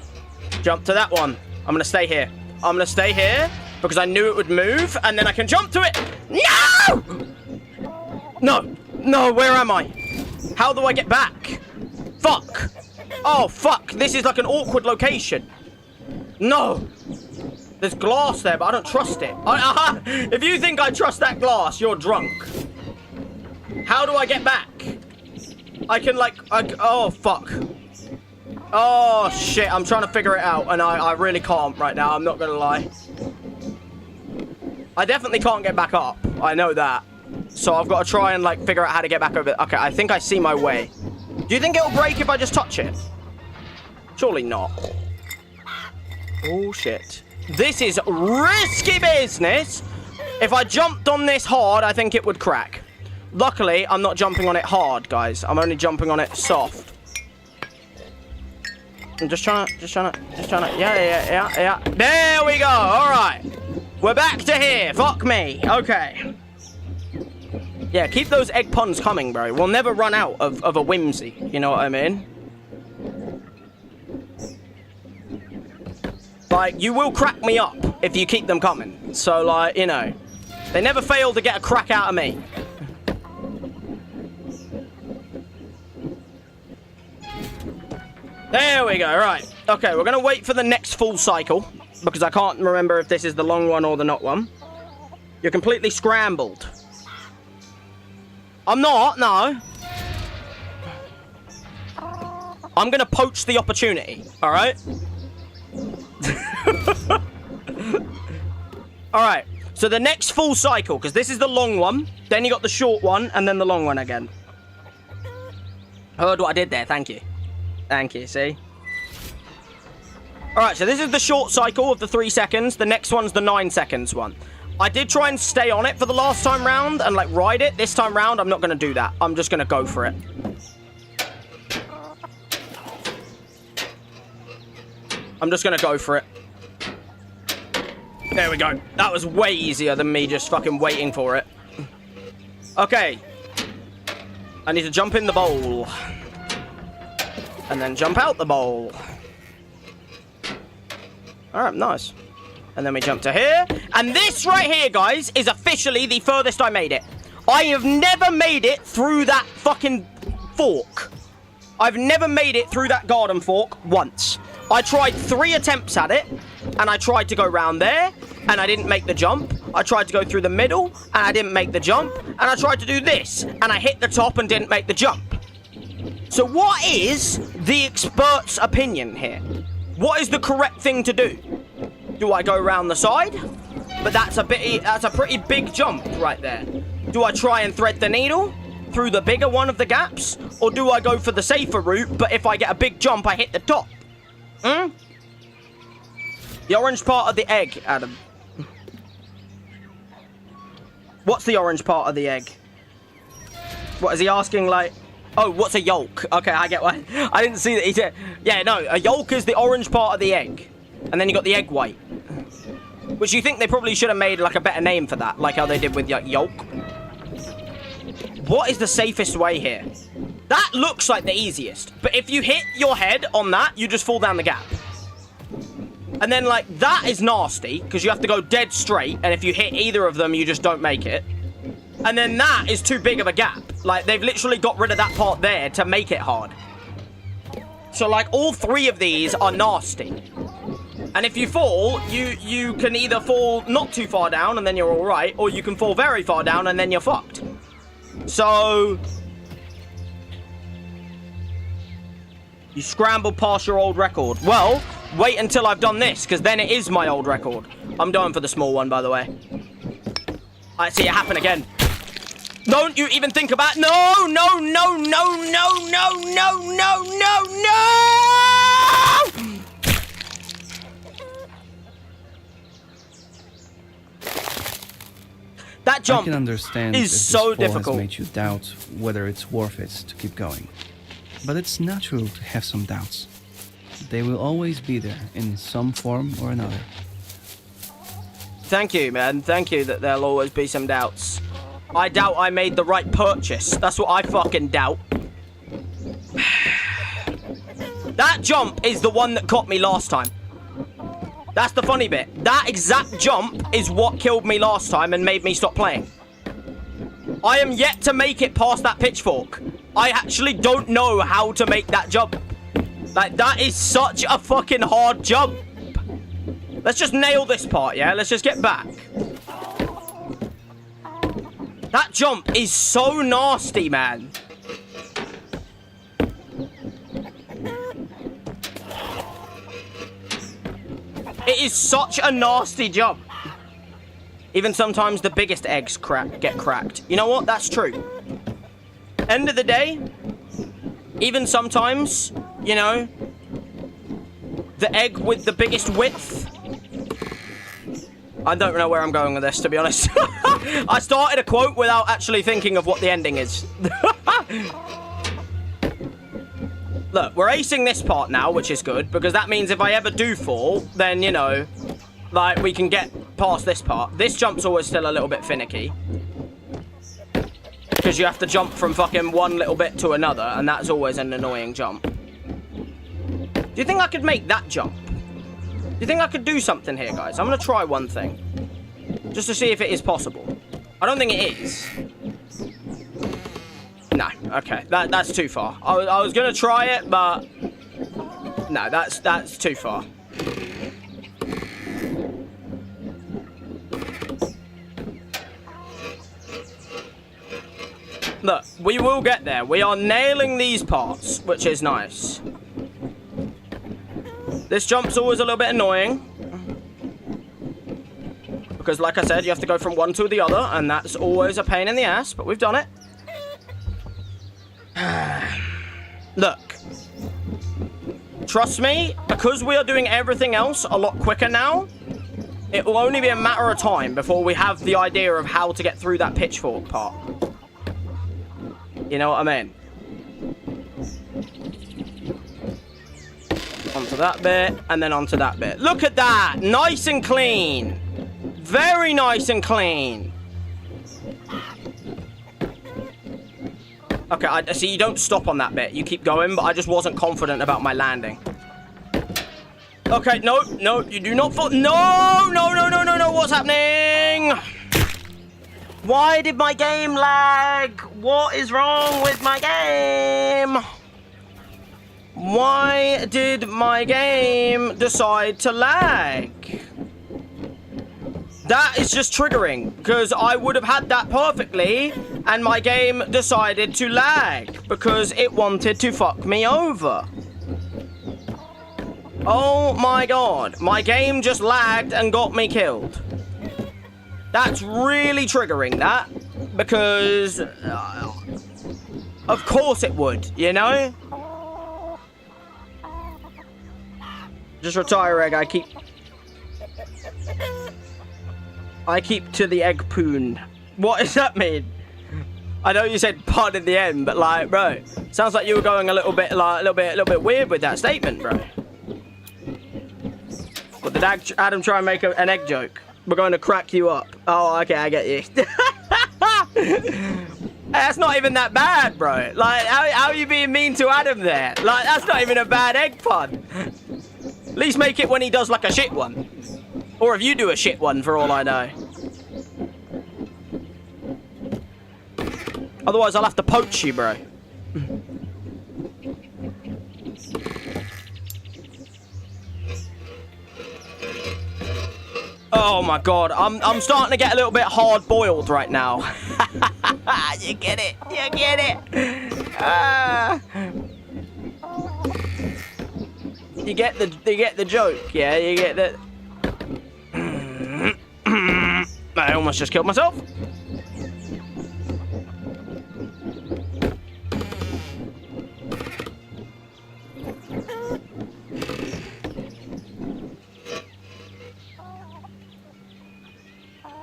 Jump to that one. I'm going to stay here. I'm going to stay here because I knew it would move and then I can jump to it. No! No. No, where am I? How do I get back? Fuck. Oh, fuck. This is like an awkward location. No. There's glass there, but I don't trust it. If you think I trust that glass, you're drunk. How do I get back? I can like... oh, fuck. Oh, shit. I'm trying to figure it out, and I really can't right now. I'm not going to lie. I definitely can't get back up. I know that. So I've got to try and, like, figure out how to get back over it. Okay, I think I see my way. Do you think it'll break if I just touch it? Surely not. Oh, shit. This is risky business. If I jumped on this hard, I think it would crack. Luckily, I'm not jumping on it hard, guys. I'm only jumping on it soft. I'm just trying to, yeah. There we go. All right. We're back to here. Fuck me. Okay. Yeah, keep those egg puns coming, bro. We'll never run out of a whimsy. You know what I mean? Like, you will crack me up if you keep them coming. So, like, you know. They never fail to get a crack out of me. There we go, right. Okay, we're going to wait for the next full cycle, because I can't remember if this is the long one or the not one. You're completely scrambled. I'm not, no. I'm going to poach the opportunity, all right? All right, so the next full cycle, because this is the long one, then you got the short one, and then the long one again. Heard what I did there, thank you. Thank you, see? All right, so this is the short cycle of the 3 seconds. The next one's the 9 seconds one. I did try and stay on it for the last time round and, like, ride it. This time round, I'm not going to do that. I'm just going to go for it. I'm just going to go for it. There we go. That was way easier than me just fucking waiting for it. Okay. I need to jump in the bowl. And then jump out the bowl. Alright, nice. And then we jump to here. And this right here, guys, is officially the furthest I made it. I have never made it through that fucking fork. I've never made it through that garden fork once. I tried 3 attempts at it, and I tried to go round there, and I didn't make the jump. I tried to go through the middle, and I didn't make the jump. And I tried to do this, and I hit the top and didn't make the jump. So what is the expert's opinion here? What is the correct thing to do? Do I go around the side? But that's a pretty big jump right there. Do I try and thread the needle through the bigger one of the gaps? Or do I go for the safer route, but if I get a big jump, I hit the top? The orange part of the egg, Adam. What's the orange part of the egg? What is he asking, like... Oh, what's a yolk? Okay, I get what... I didn't see that he said... Yeah, no, a yolk is the orange part of the egg. And then you got the egg white. Which you think they probably should have made, like, a better name for that. Like how they did with, like, yolk. What is the safest way here? That looks like the easiest. But if you hit your head on that, you just fall down the gap. And then, like, that is nasty. Because you have to go dead straight. And if you hit either of them, you just don't make it. And then that is too big of a gap. Like, they've literally got rid of that part there to make it hard. So, like, all 3 of these are nasty. And if you fall, you can either fall not too far down and then you're all right, or you can fall very far down and then you're fucked. So... You scrambled past your old record. Well, wait until I've done this, because then it is my old record. I'm going for the small one, by the way. I see it happen again. Don't you even think about... No, no, no, no, no, no, no, no, no, no! That jump I can understand is if so this fall difficult. has made you doubt whether it's worth it to keep going. But it's natural to have some doubts. They will always be there in some form or another. Thank you, man. Thank you that there'll always be some doubts. I doubt I made the right purchase. That's what I fucking doubt. That jump is the one that caught me last time. That's the funny bit. That exact jump is what killed me last time and made me stop playing. I am yet to make it past that pitchfork. I actually don't know how to make that jump. Like, that is such a fucking hard jump. Let's just nail this part, yeah? Let's just get back. That jump is so nasty, man. It is such a nasty jump. Even sometimes the biggest eggs get cracked. You know what? That's true. End of the day, even sometimes, you know, the egg with the biggest width. I don't know where I'm going with this, to be honest. I started a quote without actually thinking of what the ending is. Look, we're acing this part now, which is good, because that means if I ever do fall, then, you know, like, we can get past this part. This jump's always still a little bit finicky. Because you have to jump from fucking one little bit to another, and that's always an annoying jump. Do you think I could make that jump? Do you think I could do something here, guys? I'm going to try one thing. Just to see if it is possible. I don't think it is. No, okay. That's too far. I was going to try it, but... No, that's too far. Look, we will get there. We are nailing these parts, which is nice. This jump's always a little bit annoying. Because, like I said, you have to go from one to the other, and that's always a pain in the ass, but we've done it. Look. Trust me, because we are doing everything else a lot quicker now, it will only be a matter of time before we have the idea of how to get through that pitchfork part. You know what I mean? Onto that bit, and then onto that bit. Look at that! Nice and clean! Very nice and clean! Okay, I see you don't stop on that bit. You keep going, but I just wasn't confident about my landing. Okay, no, you do not fall. No, what's happening? Why did my game lag? What is wrong with my game? Why did my game decide to lag? That is just triggering, because I would have had that perfectly, and my game decided to lag, because it wanted to fuck me over. Oh my god, my game just lagged and got me killed. That's really triggering, that, because of course it would, you know? Just retire, egg. I keep to the egg poon. What does that mean? I know you said pod in the end, but like, bro, sounds like you were going a little bit weird with that statement, bro. What did Adam try and make an egg joke? We're going to crack you up. Oh, okay, I get you. That's not even that bad, bro. Like, how are you being mean to Adam there? Like, that's not even a bad egg pun. At least make it when he does like a shit one. Or if you do a shit one, for all I know. Otherwise, I'll have to poach you, bro. Oh my god, I'm starting to get a little bit hard-boiled right now. You get it? You get it? You get the joke, yeah? You get the... I almost just killed myself.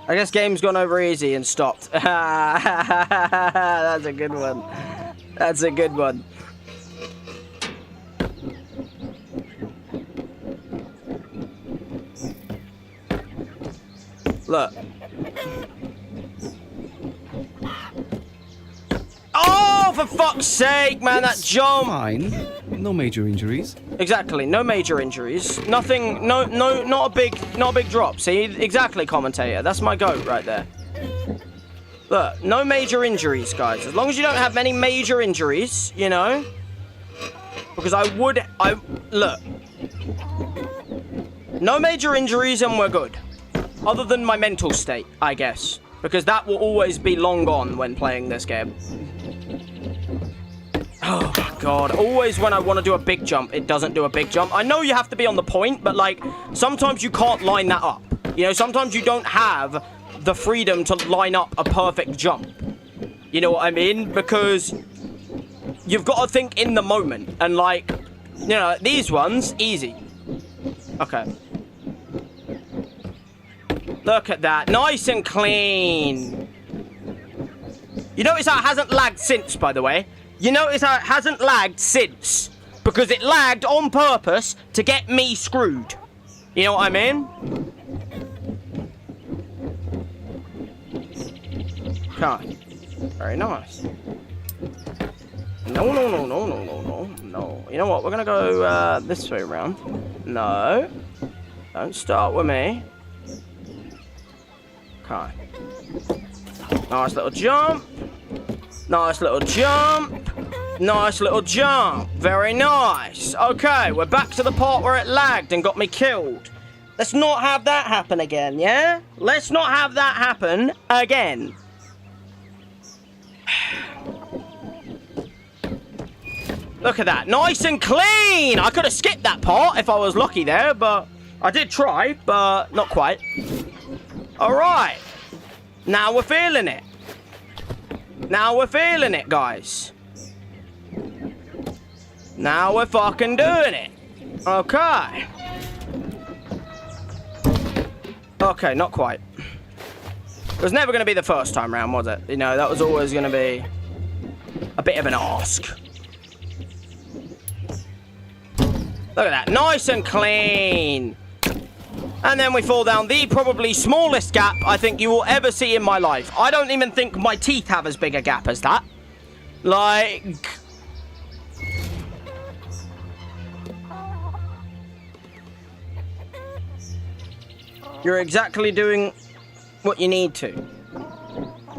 I guess game's gone over easy and stopped. That's a good one. That's a good one. Look. Oh, for fuck's sake, man, that jump. Fine. No major injuries. Exactly, no major injuries. Nothing, not a big drop. See, exactly, commentator. That's my goat right there. Look, no major injuries, guys. As long as you don't have any major injuries, you know. Because look. No major injuries and we're good. Other than my mental state, I guess. Because that will always be long gone when playing this game. Oh my god, always when I want to do a big jump, it doesn't do a big jump. I know you have to be on the point, but like, sometimes you can't line that up. You know, sometimes you don't have the freedom to line up a perfect jump. You know what I mean? Because you've got to think in the moment. And like, you know, these ones, easy. Okay. Look at that. Nice and clean. You notice how it hasn't lagged since, by the way? You notice how it hasn't lagged since? Because it lagged on purpose to get me screwed. You know what I mean? Okay. Very nice. No. You know what? We're going to go this way around. No. Don't start with me. Okay. Nice little jump. Nice little jump. Nice little jump. Very nice. Okay, we're back to the part where it lagged and got me killed. Let's not have that happen again, yeah? Let's not have that happen again. Look at that. Nice and clean. I could have skipped that part if I was lucky there, but I did try, but not quite. All right. Now we're feeling it. Now we're feeling it, guys. Now we're fucking doing it. Okay. Okay, not quite. It was never going to be the first time round, was it? You know, that was always going to be a bit of an ask. Look at that. Nice and clean. And then we fall down the probably smallest gap I think you will ever see in my life. I don't even think my teeth have as big a gap as that. Like... You're exactly doing what you need to.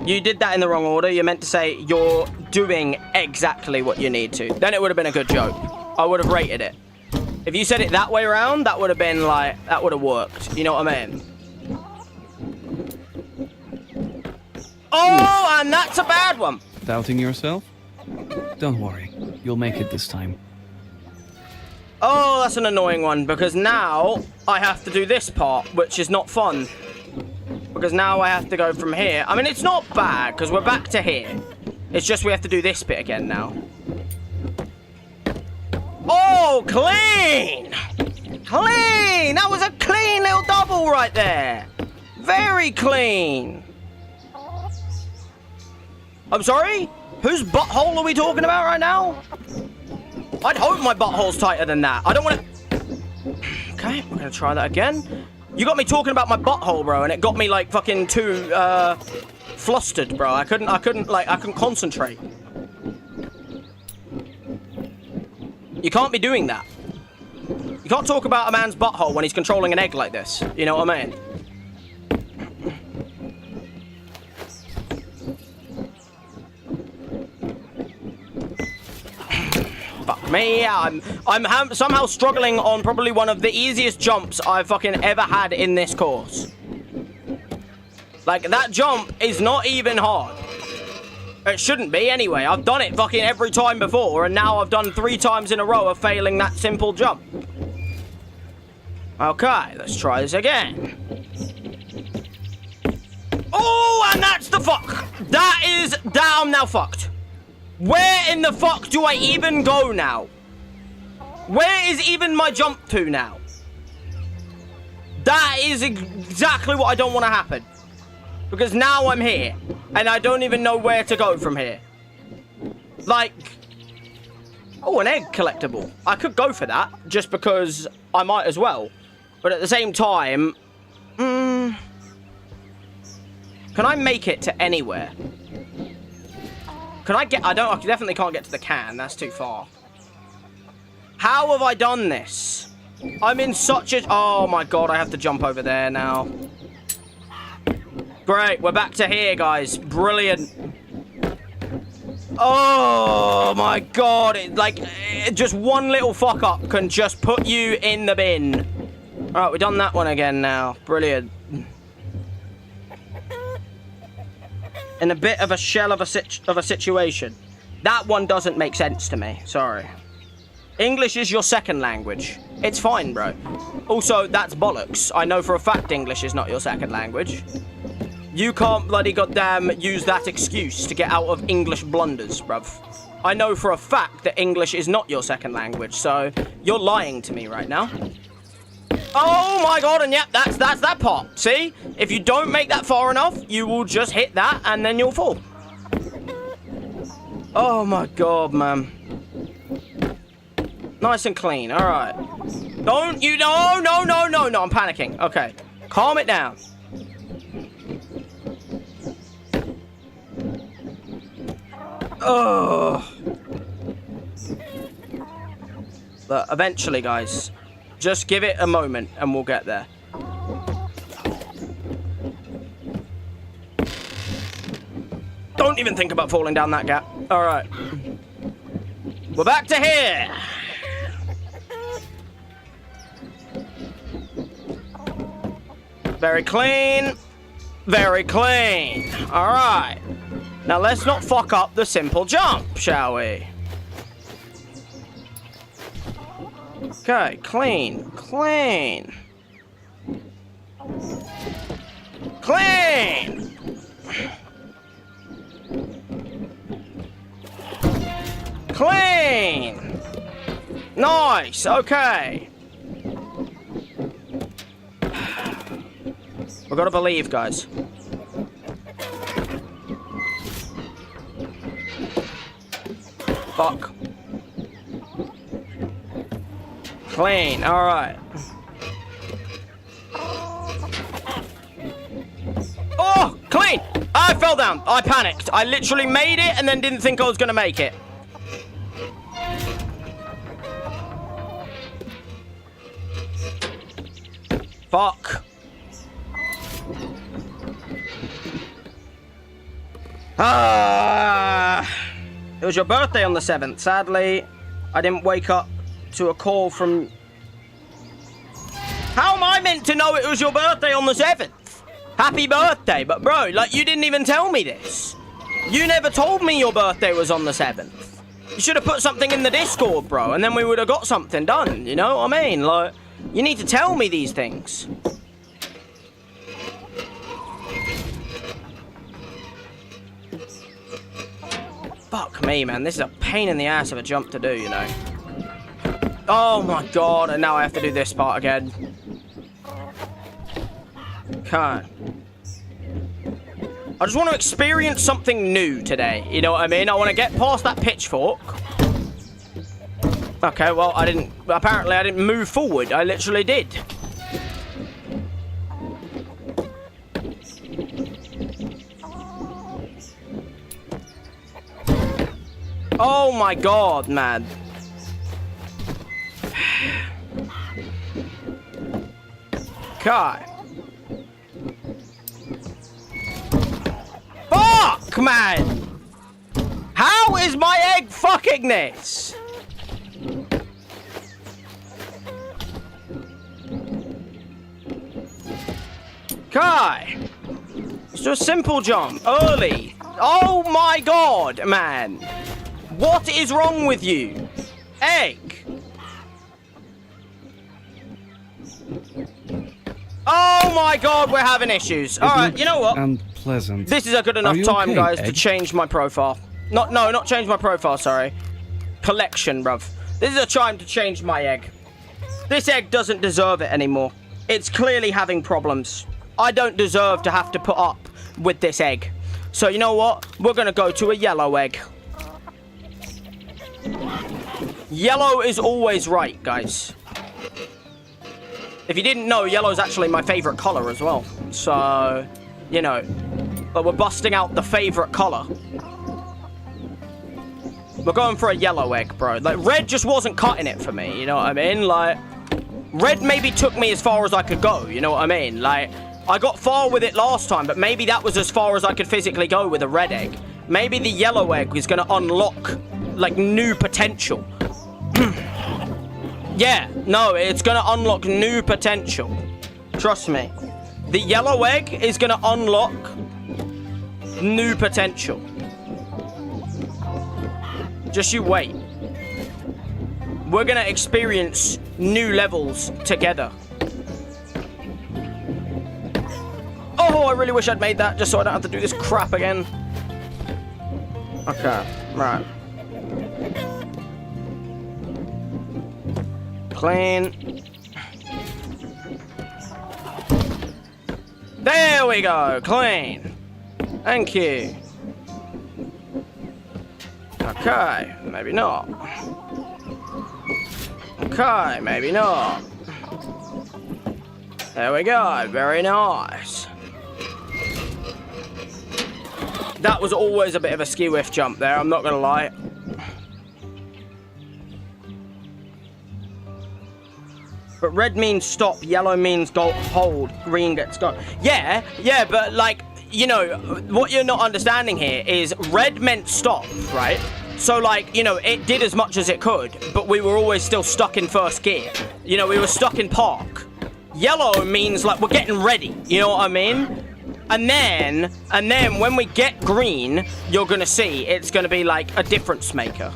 You did that in the wrong order. You meant to say you're doing exactly what you need to. Then it would have been a good joke. I would have rated it. If you said it that way around, that would have been like, that would have worked. You know what I mean? Oh, and that's a bad one. Doubting yourself? Don't worry. You'll make it this time. Oh, that's an annoying one, because now I have to do this part, which is not fun. Because now I have to go from here. I mean, it's not bad, because we're back to here. It's just we have to do this bit again now. Oh, clean! Clean! That was a clean little double right there. Very clean. I'm sorry? Whose butthole are we talking about right now? I'd hope my butthole's tighter than that. I don't want to... Okay, we're going to try that again. You got me talking about my butthole, bro, and it got me, like, fucking too, flustered, bro. I couldn't concentrate. You can't be doing that. You can't talk about a man's butthole when he's controlling an egg like this. You know what I mean? Fuck me, I'm somehow struggling on probably one of the easiest jumps I've fucking ever had in this course. Like, that jump is not even hard. It shouldn't be anyway. I've done it fucking every time before, and now I've done 3 times in a row of failing that simple jump. Okay, let's try this again. Oh, and that's the fuck. That I'm now fucked. Where in the fuck do I even go now? Where is even my jump to now? That is exactly what I don't want to happen. Because now I'm here, and I don't even know where to go from here. Like... Oh, an egg collectible. I could go for that, just because I might as well. But at the same time... Can I make it to anywhere? Can I get... I definitely can't get to the can. That's too far. How have I done this? I'm in such a... Oh, my God. I have to jump over there now. Great. We're back to here, guys. Brilliant. Oh, my God. Just one little fuck up can just put you in the bin. All right. We've done that one again now. Brilliant. In a bit of a shell of a situation. That one doesn't make sense to me. Sorry. English is your second language. It's fine, bro. Also, that's bollocks. I know for a fact English is not your second language. You can't bloody goddamn use that excuse to get out of English blunders, bruv. I know for a fact that English is not your second language, so you're lying to me right now. Oh my God, and yep, that's that part. See? If you don't make that far enough, you will just hit that and then you'll fall. Oh my God, man. Nice and clean, all right. Don't you, no, I'm panicking. Okay, calm it down. Oh. But eventually, guys, just give it a moment and we'll get there. Don't even think about falling down that gap. All right. We're back to here. Very clean. Very clean. All right. Now let's not fuck up the simple jump, shall we? Okay, clean. Clean. Clean. Clean. Nice. Okay. We've got to believe, guys. Fuck. Clean. All right. Oh, clean. I fell down. I panicked. I literally made it and then didn't think I was going to make it. Fuck. It was your birthday on the 7th. Sadly, I didn't wake up to a call from... How am I meant to know it was your birthday on the 7th? Happy birthday, but bro, like, you didn't even tell me this. You never told me your birthday was on the 7th. You should have put something in the Discord, bro, and then we would have got something done, you know what I mean? Like, you need to tell me these things. Fuck me, man. This is a pain in the ass of a jump to do, you know. Oh my god, and now I have to do this part again. Okay. I just want to experience something new today, you know what I mean? I want to get past that pitchfork. Okay, well, apparently I didn't move forward. I literally did. Oh my god, man. God. Fuck, man! How is my egg fucking this? Kai. It's just a simple jump. Early. Oh my god, man. What is wrong with you? Egg. Oh my god, we're having issues. Alright, you know what? Unpleasant. This is a good enough time, okay, guys, egg? to change my profile. Not change my profile, sorry. Collection, bruv. This is a time to change my egg. This egg doesn't deserve it anymore. It's clearly having problems. I don't deserve to have to put up with this egg. So you know what? We're gonna go to a yellow egg. Yellow is always right, guys. If you didn't know, yellow is actually my favorite color as well. So, you know, but we're busting out the favorite color. We're going for a yellow egg, bro. Like, red just wasn't cutting it for me, you know what I mean? Like, red maybe took me as far as I could go, you know what I mean? Like, I got far with it last time, but maybe that was as far as I could physically go with a red egg. Maybe the yellow egg is going to unlock, like, new potential. Yeah, no, it's going to unlock new potential. Trust me. The yellow egg is going to unlock new potential. Just you wait. We're going to experience new levels together. Oh, I really wish I'd made that just so I don't have to do this crap again. Okay, right. Clean. There we go, clean. Thank you. Okay, maybe not. Okay, maybe not. There we go, very nice. That was always a bit of a skew-whiff jump there, I'm not gonna lie. But red means stop, yellow means go hold, green gets go. Yeah, but like, you know, what you're not understanding here is red meant stop, right? So, like, you know, it did as much as it could, but we were always still stuck in first gear. You know, we were stuck in park. Yellow means, like, we're getting ready. You know what I mean? And then when we get green, you're gonna see it's gonna be, like, a difference maker.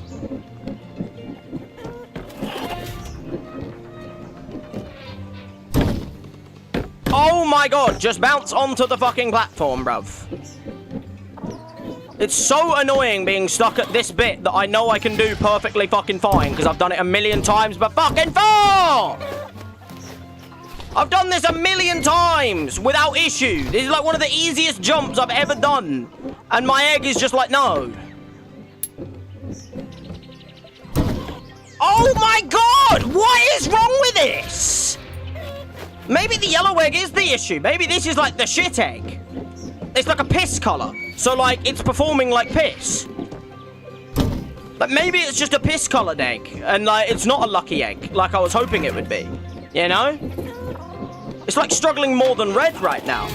Oh my god, just bounce onto the fucking platform, bruv. It's so annoying being stuck at this bit that I know I can do perfectly fucking fine because I've done it a million times, but fucking fuck! I've done this a million times without issue. This is like one of the easiest jumps I've ever done. And my egg is just like, no. Oh my god! What is wrong with this? Maybe the yellow egg is the issue. Maybe this is like the shit egg. It's like a piss color. So like it's performing like piss. But maybe it's just a piss colored egg. And like it's not a lucky egg like I was hoping it would be. You know? It's like struggling more than red right now.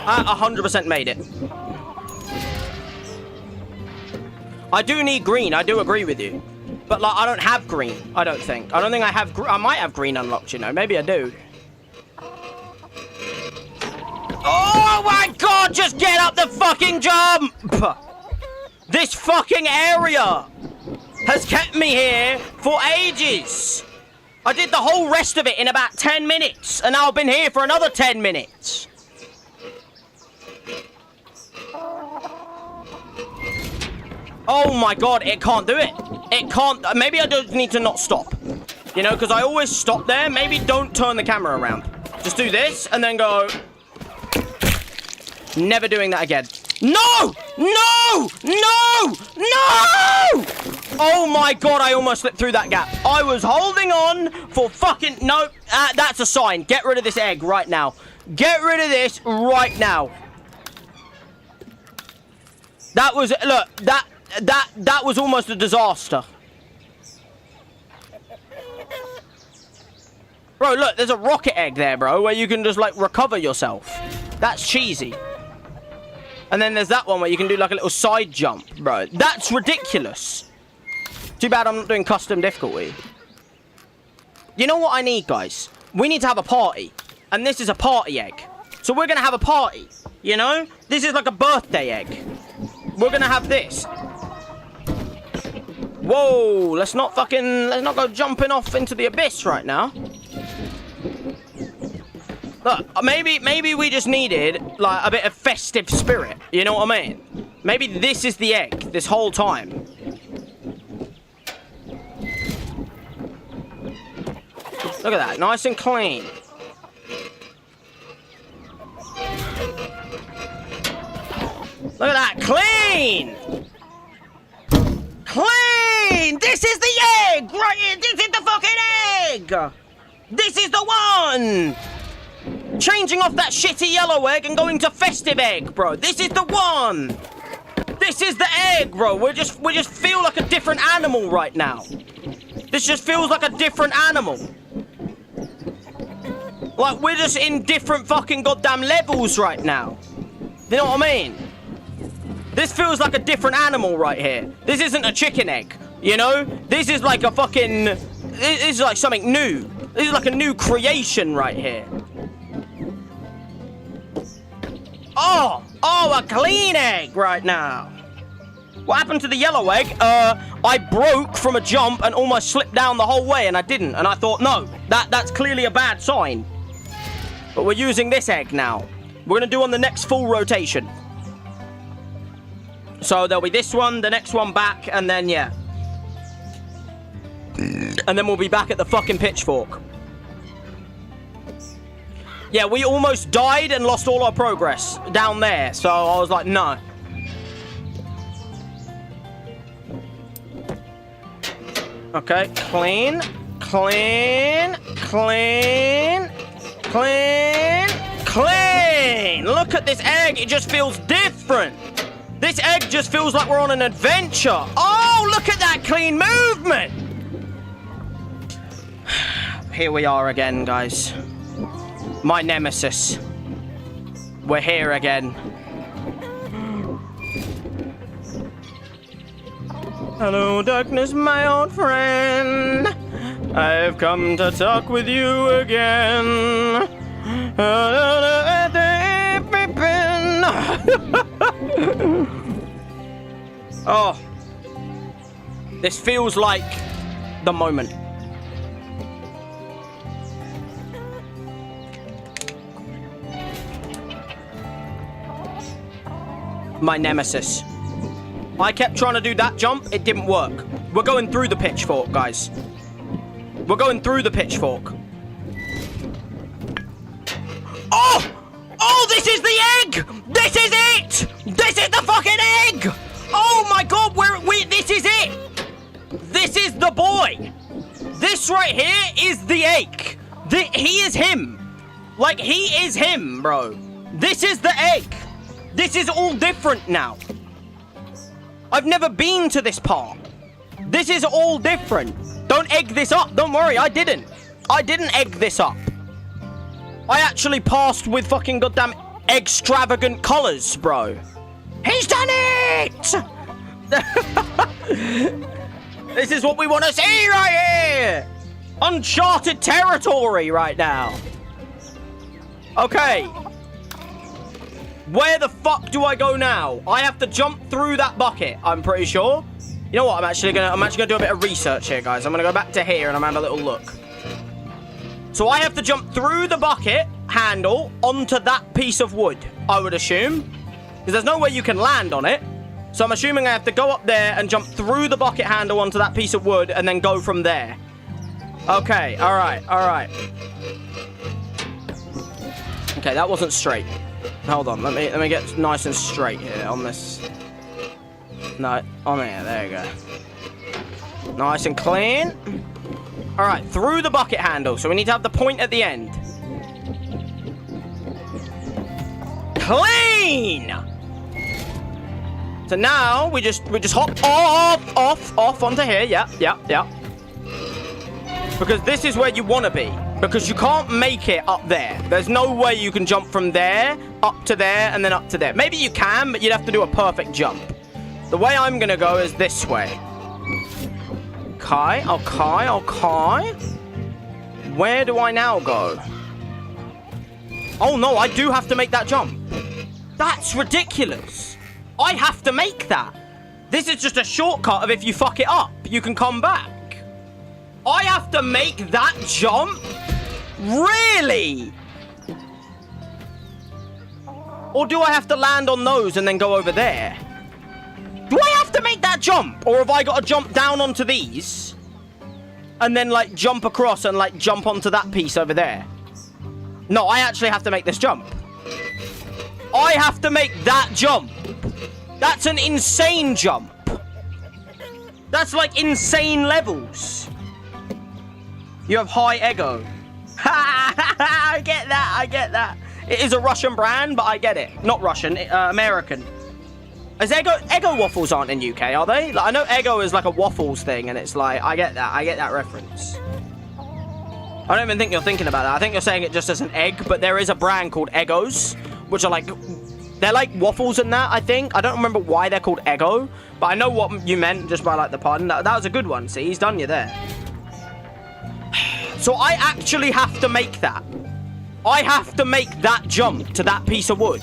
I 100% made it. I do need green. I do agree with you. But, like, I don't have green, I don't think. I don't think I have... I might have green unlocked, you know. Maybe I do. Oh, my God! Just get up the fucking jump! This fucking area has kept me here for ages. I did the whole rest of it in about 10 minutes. And now I've been here for another 10 minutes. Oh, my God. It can't do it. It can't. Maybe I don't need to not stop. You know, because I always stop there. Maybe don't turn the camera around. Just do this and then go. Never doing that again. No! No! No! No! Oh my god, I almost slipped through that gap. I was holding on for fucking... No, that's a sign. Get rid of this egg right now. Get rid of this right now. That was... Look, that was almost a disaster. Bro, look, there's a rocket egg there, bro, where you can just, like, recover yourself. That's cheesy. And then there's that one where you can do, like, a little side jump, bro. That's ridiculous. Too bad I'm not doing custom difficulty. You know what I need, guys? We need to have a party. And this is a party egg. So we're going to have a party, you know? This is like a birthday egg. We're going to have this. Whoa, let's not go jumping off into the abyss right now. Look, maybe we just needed, like, a bit of festive spirit. You know what I mean? Maybe this is the egg this whole time. Look at that, nice and clean. Look at that, clean! Clean! This is the egg! Right here, this is the fucking egg! This is the one! Changing off that shitty yellow egg and going to festive egg, bro. This is the one. This is the egg, bro. We just feel like a different animal right now. This just feels like a different animal. Like we're just in different fucking goddamn levels right now. You know what I mean? This feels like a different animal right here. This isn't a chicken egg, you know? This is like a fucking... This is like something new. This is like a new creation right here. Oh, a clean egg right now. What happened to the yellow egg? I broke from a jump and almost slipped down the whole way, and I didn't. And I thought, no, that's clearly a bad sign. But we're using this egg now. We're going to do on the next full rotation. So there'll be this one, the next one back, and then, yeah. And then we'll be back at the fucking pitchfork. Yeah, we almost died and lost all our progress down there. So I was like, no. Okay, clean, clean, clean, clean, clean. Look at this egg. It just feels different. This egg just feels like we're on an adventure. Oh, look at that clean movement. Here we are again, guys. My nemesis. We're here again. Hello, darkness, my old friend. I've come to talk with you again. Oh, this feels like the moment. My nemesis. I kept trying to do that jump. It didn't work. We're going through the pitchfork, guys. We're going through the pitchfork. Oh! Oh, this is the egg! This is it! This is the fucking egg! Oh my god, this is it! This is the boy! This right here is the egg. He is him. Like, he is him, bro. This is the egg. This is all different now. I've never been to this part. This is all different. Don't egg this up. Don't worry, I didn't. I didn't egg this up. I actually passed with fucking goddamn extravagant colors, bro. He's done it! This is what we want to see right here! Uncharted territory right now. Okay. Where the fuck do I go now? I have to jump through that bucket, I'm pretty sure. You know what? I'm actually gonna do a bit of research here, guys. I'm gonna go back to here and I'm gonna have a little look. So I have to jump through the bucket handle onto that piece of wood, I would assume. Because there's no way you can land on it. So I'm assuming I have to go up there and jump through the bucket handle onto that piece of wood and then go from there. Okay, alright. Okay, that wasn't straight. Hold on, let me get nice and straight here on this. No, on there you go. Nice and clean. Alright, through the bucket handle. So we need to have the point at the end. Clean! So now we just hop off onto here. Yeah. Because this is where you want to be. Because you can't make it up there. There's no way you can jump from there, up to there, and then up to there. Maybe you can, but you'd have to do a perfect jump. The way I'm going to go is this way. Okay. Where do I now go? Oh, no, I do have to make that jump. That's ridiculous. I have to make that. This is just a shortcut of if you fuck it up, you can come back. I have to make that jump? Really? Or do I have to land on those and then go over there? Do I have to make that jump? Or have I got to jump down onto these? And then, like, jump across and, like, jump onto that piece over there? No, I actually have to make this jump. I have to make that jump. That's an insane jump. That's, like, insane levels. You have high ego. I get that. It is a Russian brand, but I get it. Not Russian, American. As Eggo waffles aren't in UK, are they? Like, I know Eggo is like a waffles thing, and it's like, I get that reference. I don't even think you're thinking about that. I think you're saying it just as an egg, but there is a brand called Eggos, which are like, they're like waffles in that, I think. I don't remember why they're called Eggo, but I know what you meant just by like the pun. That was a good one, see? He's done you there. So I actually have to make that. I have to make that jump to that piece of wood.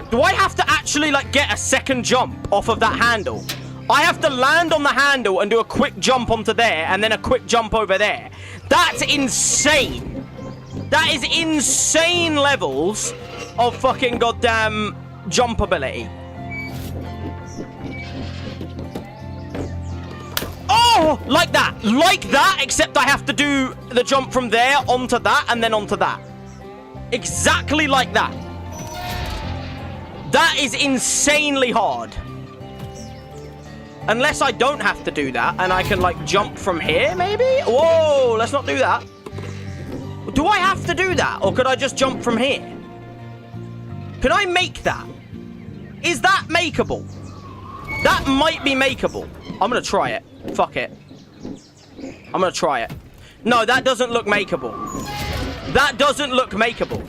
Do I have to actually, like, get a second jump off of that handle? I have to land on the handle and do a quick jump onto there and then a quick jump over there. That's insane. That is insane levels of fucking goddamn jump ability. Oh, like that, except I have to do the jump from there onto that and then onto that. Exactly like that. That is insanely hard. Unless I don't have to do that and I can, like, jump from here, maybe? Whoa, let's not do that. Do I have to do that? Or could I just jump from here? Can I make that? Is that makeable? That might be makeable. I'm gonna try it. Fuck it. I'm gonna try it. No, that doesn't look makeable. That doesn't look makeable.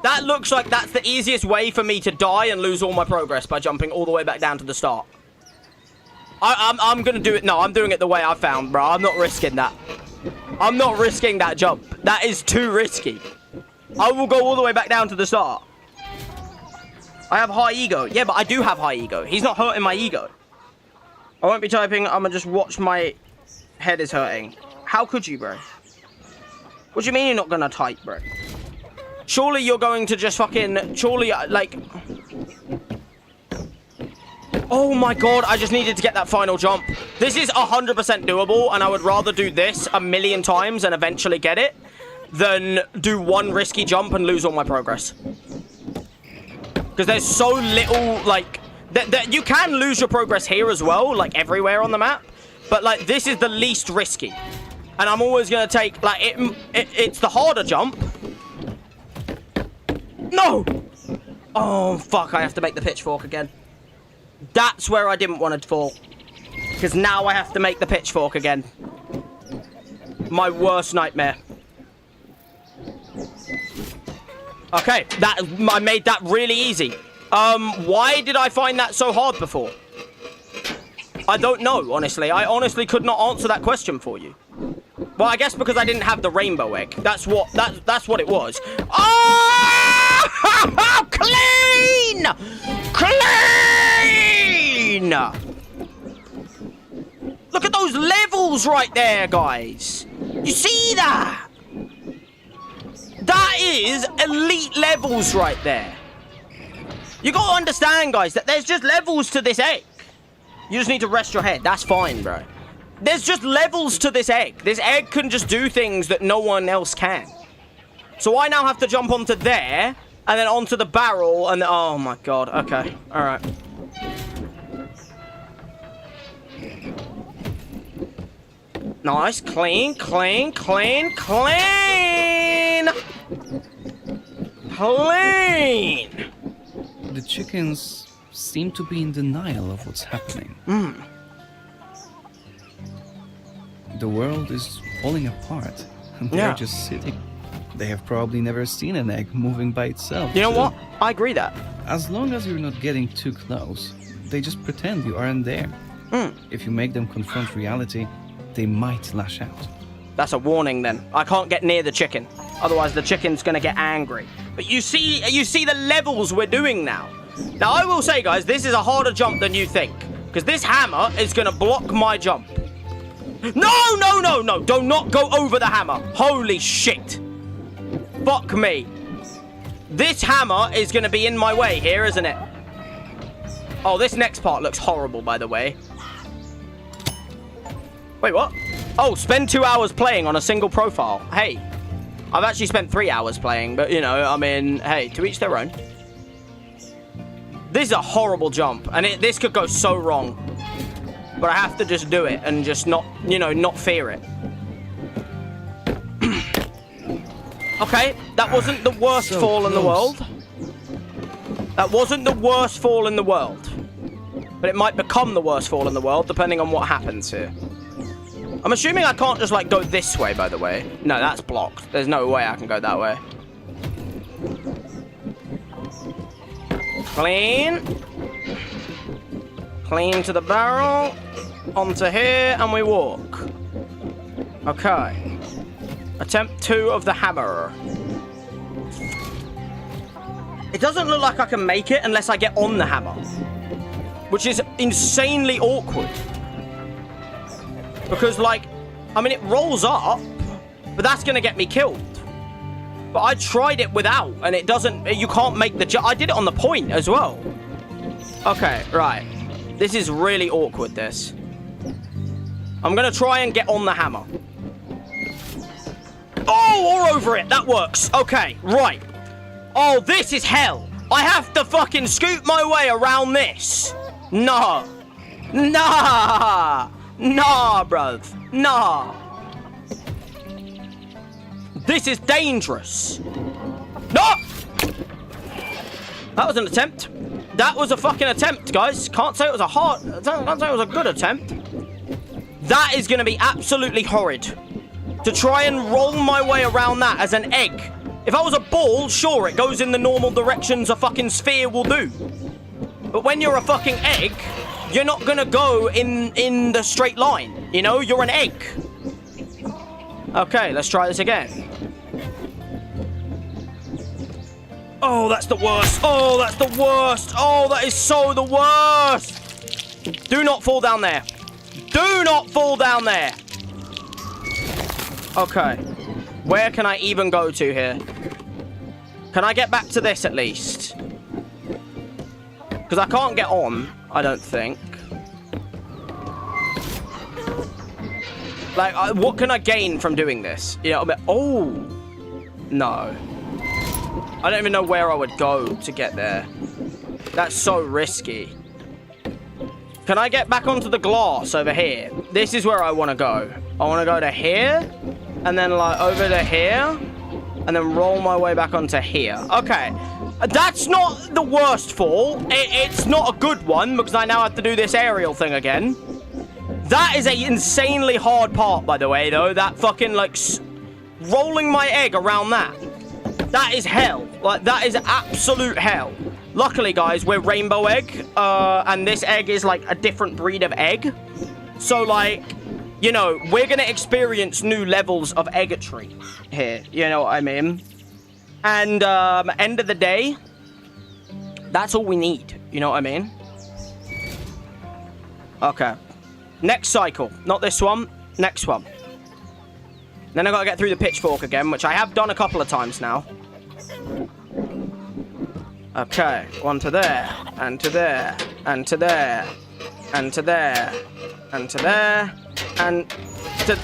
That looks like that's the easiest way for me to die and lose all my progress by jumping all the way back down to the start. I'm gonna do it. No, I'm doing it the way I found, bro. I'm not risking that. I'm not risking that jump. That is too risky. I will go all the way back down to the start. I have high ego. Yeah, but I do have high ego. He's not hurting my ego. I won't be typing. I'm gonna just watch my head is hurting. How could you, bro? What do you mean you're not gonna type, bro? Surely you're going to just fucking... Surely, like... Oh my god, I just needed to get that final jump. This is 100% doable, and I would rather do this a million times and eventually get it than do one risky jump and lose all my progress. Because there's so little, like... you can lose your progress here as well, like everywhere on the map. But, like, this is the least risky. And I'm always going to take, like, it's the harder jump. No! Oh, fuck, I have to make the pitchfork again. That's where I didn't want to fall. Because now I have to make the pitchfork again. My worst nightmare. Okay, I made that really easy. Why did I find that so hard before? I don't know, honestly. I honestly could not answer that question for you. Well, I guess because I didn't have the rainbow egg. That's what it was. Oh! Clean! Clean! Look at those levels right there, guys. You see that? That is elite levels right there. You gotta understand, guys, that there's just levels to this egg. You just need to rest your head. That's fine, bro. There's just levels to this egg. This egg can just do things that no one else can. So I now have to jump onto there, and then onto the barrel, and... Oh, my God. Okay. All right. Nice. Clean, clean, clean, clean! Clean! The chickens seem to be in denial of what's happening. The world is falling apart, and they're just sitting. They have probably never seen an egg moving by itself. You know what? I agree that. As long as you're not getting too close, they just pretend you aren't there. If you make them confront reality, they might lash out. That's a warning then. I can't get near the chicken. Otherwise the chicken's gonna get angry. But you see the levels we're doing now. Now I will say, guys, this is a harder jump than you think. Because this hammer is gonna block my jump. No, no, no, no. Do not go over the hammer. Holy shit. Fuck me. This hammer is gonna be in my way here, isn't it? Oh, this next part looks horrible, by the way. Wait, what? Oh, spend 2 hours playing on a single profile. Hey, I've actually spent 3 hours playing, but, you know, I mean, hey, to each their own. This is a horrible jump, and this could go so wrong. But I have to just do it and just not, you know, not fear it. Okay, that wasn't the worst fall in the world. That wasn't the worst fall in the world. But it might become the worst fall in the world, depending on what happens here. I'm assuming I can't just, like, go this way, by the way. No, that's blocked. There's no way I can go that way. Clean. Clean to the barrel. Onto here, and we walk. Okay. Attempt 2 of the hammer. It doesn't look like I can make it unless I get on the hammer. Which is insanely awkward. Because, like, I mean, it rolls up, but that's going to get me killed. But I tried it without, and it doesn't... You can't make the jump. I did it on the point as well. Okay, right. This is really awkward, this. I'm going to try and get on the hammer. Oh, all over it. That works. Okay, right. Oh, this is hell. I have to fucking scoot my way around this. Nah. Nah. Nah, bruv. Nah. This is dangerous. No! That was an attempt. That was a fucking attempt, guys. Can't say it was a can't say it was a good attempt. That is going to be absolutely horrid. To try and roll my way around that as an egg. If I was a ball, sure, it goes in the normal directions a fucking sphere will do. But when you're a fucking egg, you're not gonna go in the straight line. You know, you're an egg. Okay, let's try this again. Oh, that's the worst. Oh, that's the worst. Oh, that is so the worst. Do not fall down there. Do not fall down there. Okay. Where can I even go to here? Can I get back to this at least? Because I can't get on, I don't think. Like, what can I gain from doing this? You know, oh. No. I don't even know where I would go to get there. That's so risky. Can I get back onto the glass over here? This is where I want to go. I want to go to here. And then, like, over to here. And then roll my way back onto here. Okay. That's not the worst fall. It's not a good one, because I now have to do this aerial thing again. That is a insanely hard part, by the way, though. That fucking, like, rolling my egg around that. That is hell. Like, that is absolute hell. Luckily, guys, we're rainbow egg. And this egg is, like, a different breed of egg. So, like, you know, we're going to experience new levels of eggatry here. You know what I mean? And, end of the day, that's all we need. You know what I mean? Okay. Next cycle. Not this one. Next one. Then I got to get through the pitchfork again, which I have done a couple of times now. Okay. One to there. And to there. And to there. And to there. And to there. And to...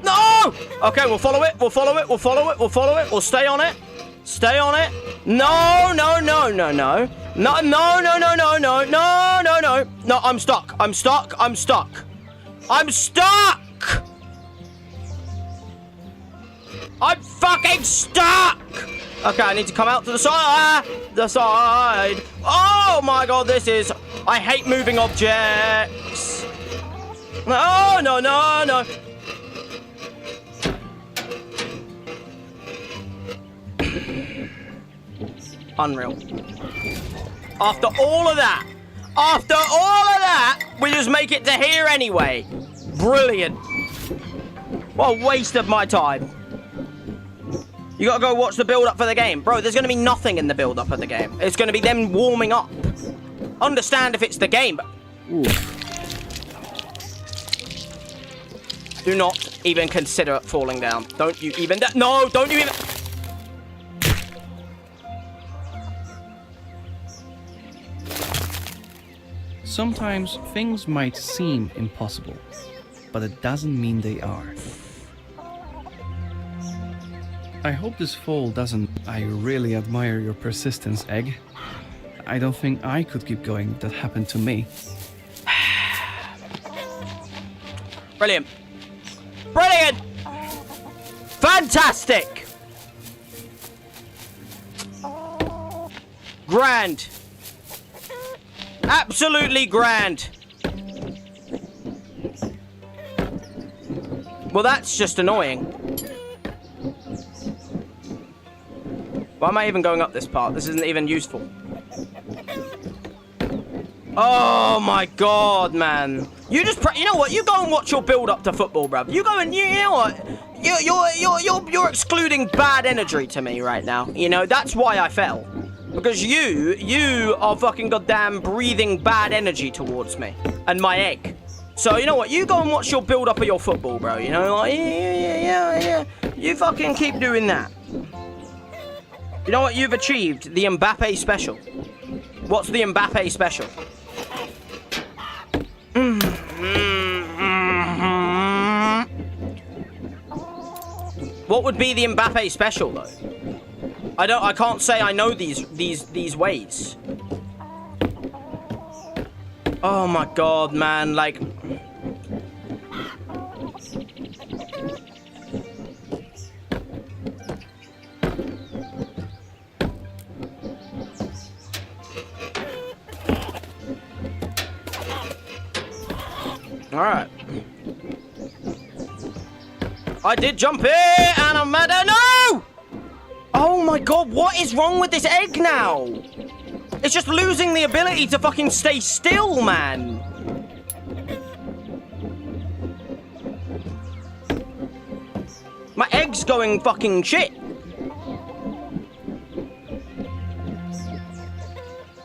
No! Okay, we'll follow it. We'll follow it. We'll follow it. We'll follow it. We'll stay on it. Stay on it. No, no, no, no, no. No, no, no, no, no, no, no, no, no. No, I'm stuck. I'm stuck. I'm stuck. I'm stuck! I'm fucking stuck! Okay, I need to come out to the side. The side. Oh my god, this is... I hate moving objects. No, no, no, no. Unreal. After all of that, we just make it to here anyway. Brilliant. What a waste of my time. You gotta go watch the build-up for the game. Bro, there's gonna be nothing in the build-up of the game. It's gonna be them warming up. Understand if it's the game, but... Ooh. Do not even consider falling down. Don't you even... No, don't you even... Sometimes things might seem impossible, but it doesn't mean they are. I hope this fall doesn't... I really admire your persistence, Egg. I don't think I could keep going if that happened to me. Brilliant. Brilliant! Fantastic! Grand. Absolutely grand. Well, that's just annoying. Why am I even going up this part? This isn't even useful. Oh my god, man. You just you know what? You go and watch your build up to football, bruv. You go and you know what? You're excluding bad energy to me right now. You know, that's why I fell. Because you are fucking goddamn breathing bad energy towards me and my egg. So, you know what? You go and watch your build up of your football, bro. You know, like, yeah. You fucking keep doing that. You know what you've achieved? The Mbappe special. What's the Mbappe special? What would be the Mbappe special, though? I can't say I know these ways. Oh my god, man, like... Alright. I did jump in, and I'm mad at... No! Oh my god, what is wrong with this egg now? It's just losing the ability to fucking stay still, man. My egg's going fucking shit.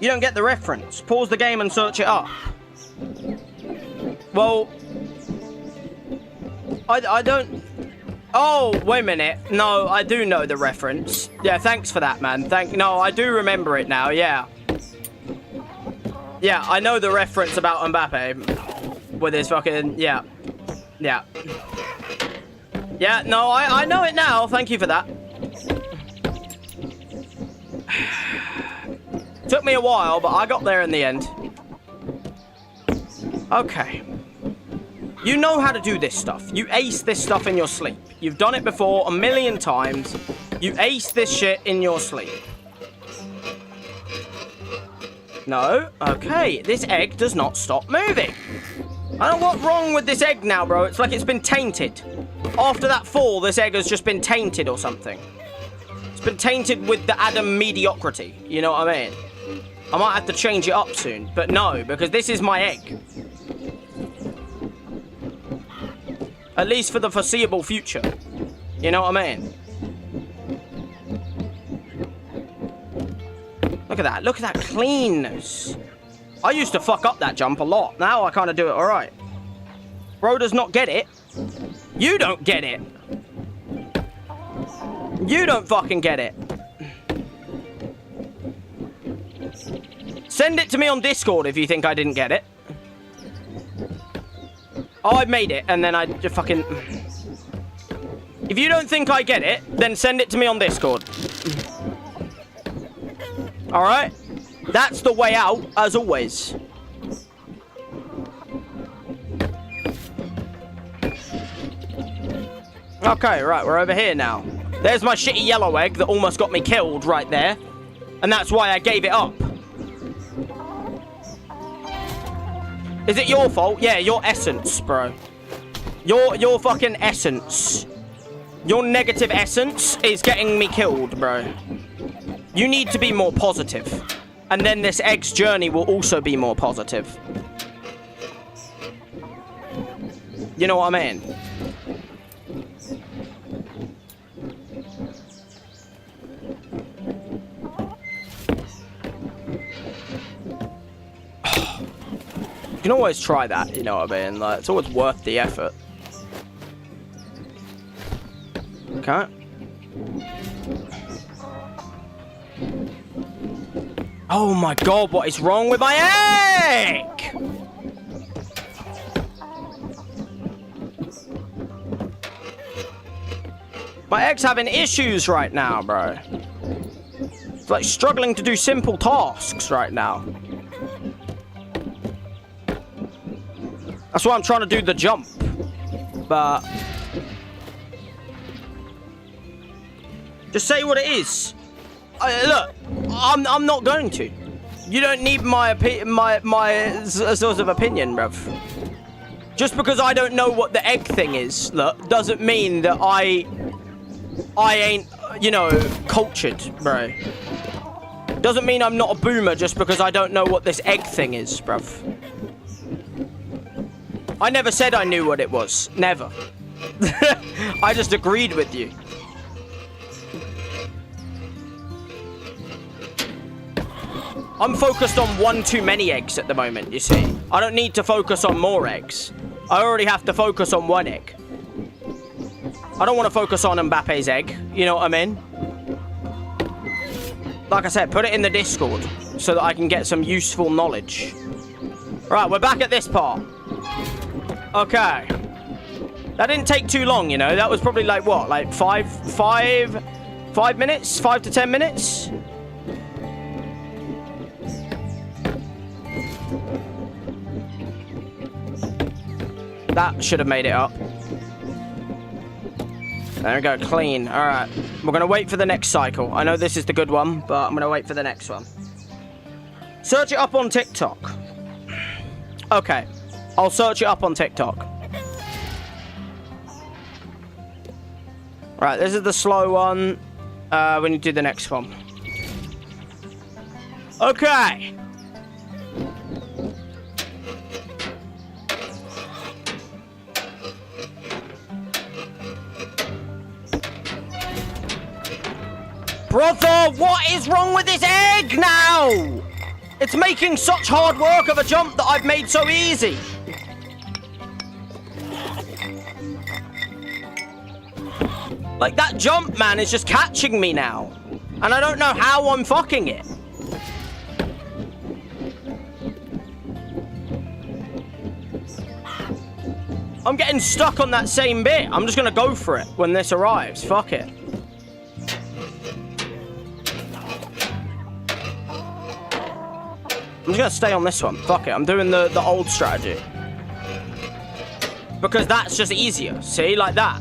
You don't get the reference. Pause the game and search it up. Well, I don't... Oh, wait a minute. No, I do know the reference. Yeah, thanks for that, man. No, I do remember it now, yeah. Yeah, I know the reference about Mbappe. With his fucking... Yeah. Yeah. Yeah, no, I know it now. Thank you for that. Took me a while, but I got there in the end. Okay. You know how to do this stuff. You ace this stuff in your sleep. You've done it before 1,000,000 times. You ace this shit in your sleep. No? Okay. This egg does not stop moving. I don't know what's wrong with this egg now, bro. It's like it's been tainted. After that fall, this egg has just been tainted or something. It's been tainted with the Adam mediocrity. You know what I mean? I might have to change it up soon. But no, because this is my egg. At least for the foreseeable future. You know what I mean? Look at that. Look at that cleanness. I used to fuck up that jump a lot. Now I kind of do it alright. Bro does not get it. You don't get it. You don't fucking get it. Send it to me on Discord if you think I didn't get it. Oh, I made it, and then I just fucking... If you don't think I get it, then send it to me on Discord. Alright? That's the way out, as always. Okay, right, we're over here now. There's my shitty yellow egg that almost got me killed right there. And that's why I gave it up. Is it your fault? Yeah, your essence, bro. Your fucking essence. Your negative essence is getting me killed, bro. You need to be more positive. And then this egg's journey will also be more positive. You know what I mean? You can always try that, you know what I mean? Like, it's always worth the effort. Okay. Oh my god, what is wrong with my egg? My egg's having issues right now, bro. It's like struggling to do simple tasks right now. That's why I'm trying to do the jump. But... just say what it is. Look, I'm not going to. You don't need my sort of opinion, bruv. Just because I don't know what the egg thing is, look, doesn't mean that I ain't, you know, cultured, bro. Doesn't mean I'm not a boomer just because I don't know what this egg thing is, bruv. I never said I knew what it was. Never. I just agreed with you. I'm focused on one too many eggs at the moment, you see. I don't need to focus on more eggs. I already have to focus on one egg. I don't want to focus on Mbappe's egg. You know what I mean? Like I said, put it in the Discord so that I can get some useful knowledge. Right, we're back at this part. Okay. That didn't take too long, you know. That was probably like, what? Like 5 minutes? 5 to 10 minutes? That should have made it up. There we go, clean. All right. We're going to wait for the next cycle. I know this is the good one, but I'm going to wait for the next one. Search it up on TikTok. Okay. I'll search it up on TikTok. Right, this is the slow one. We need to do the next one. Okay. Brother, what is wrong with this egg now? It's making such hard work of a jump that I've made so easy. Like, that jump, man, is just catching me now. And I don't know how I'm fucking it. I'm getting stuck on that same bit. I'm just gonna go for it when this arrives. Fuck it. I'm just gonna stay on this one. Fuck it. I'm doing the old strategy. Because that's just easier. See? Like that.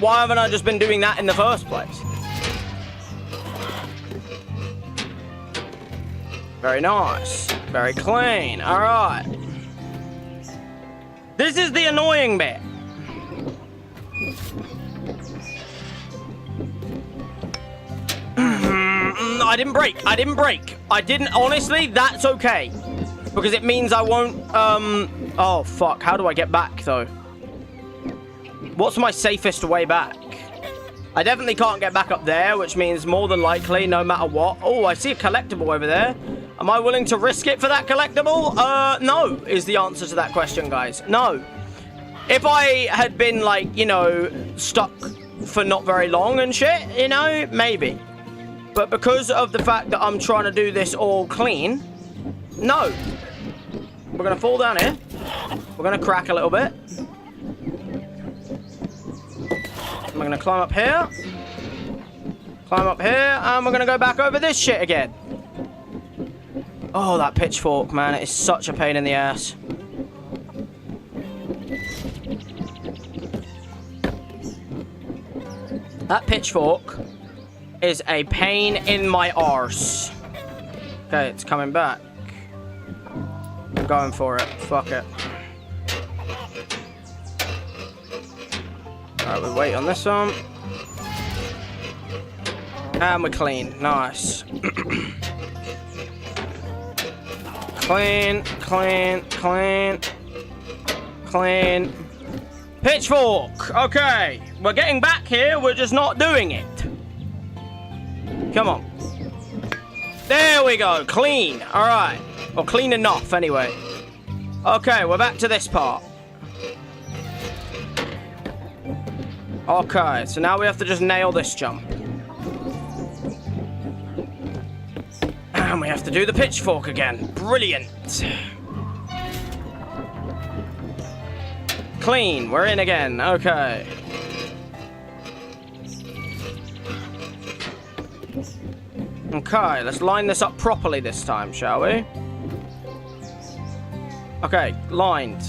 Why haven't I just been doing that in the first place? Very nice. Very clean. Alright. This is the annoying bit. I didn't break. I didn't break. I didn't. Honestly, that's okay. Because it means I won't, oh, fuck. How do I get back, though? What's my safest way back? I definitely can't get back up there, which means more than likely, no matter what. Oh, I see a collectible over there. Am I willing to risk it for that collectible? No, is the answer to that question, guys. No. If I had been, like, you know, stuck for not very long and shit, you know, maybe. But because of the fact that I'm trying to do this all clean, no. We're going to fall down here. We're going to crack a little bit. I'm going to climb up here. Climb up here. And we're going to go back over this shit again. Oh, that pitchfork, man. It is such a pain in the ass. That pitchfork is a pain in my arse. Okay, it's coming back. I'm going for it. Fuck it. Alright, we wait on this one. And we're clean. Nice. Clean, clean, clean. Clean. Pitchfork! Okay. We're getting back here, we're just not doing it. Come on. There we go. Clean. Alright. Or clean enough, anyway. Okay, we're back to this part. Okay, so now we have to just nail this jump. And we have to do the pitchfork again. Brilliant. Clean. We're in again. Okay. Okay, let's line this up properly this time, shall we? Okay, lined.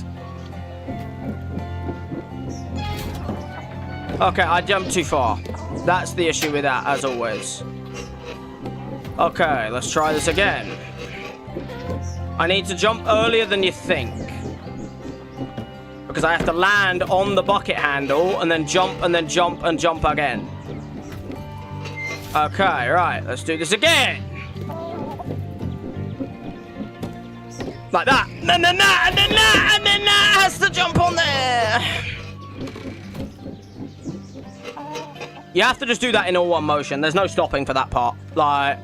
Okay, I jumped too far. That's the issue with that, as always. Okay, let's try this again. I need to jump earlier than you think. Because I have to land on the bucket handle and then jump and then jump and jump again. Okay, right, let's do this again. Like that. And then that, and then that, and then that has to jump on there. You have to just do that in all one motion. There's no stopping for that part. Like...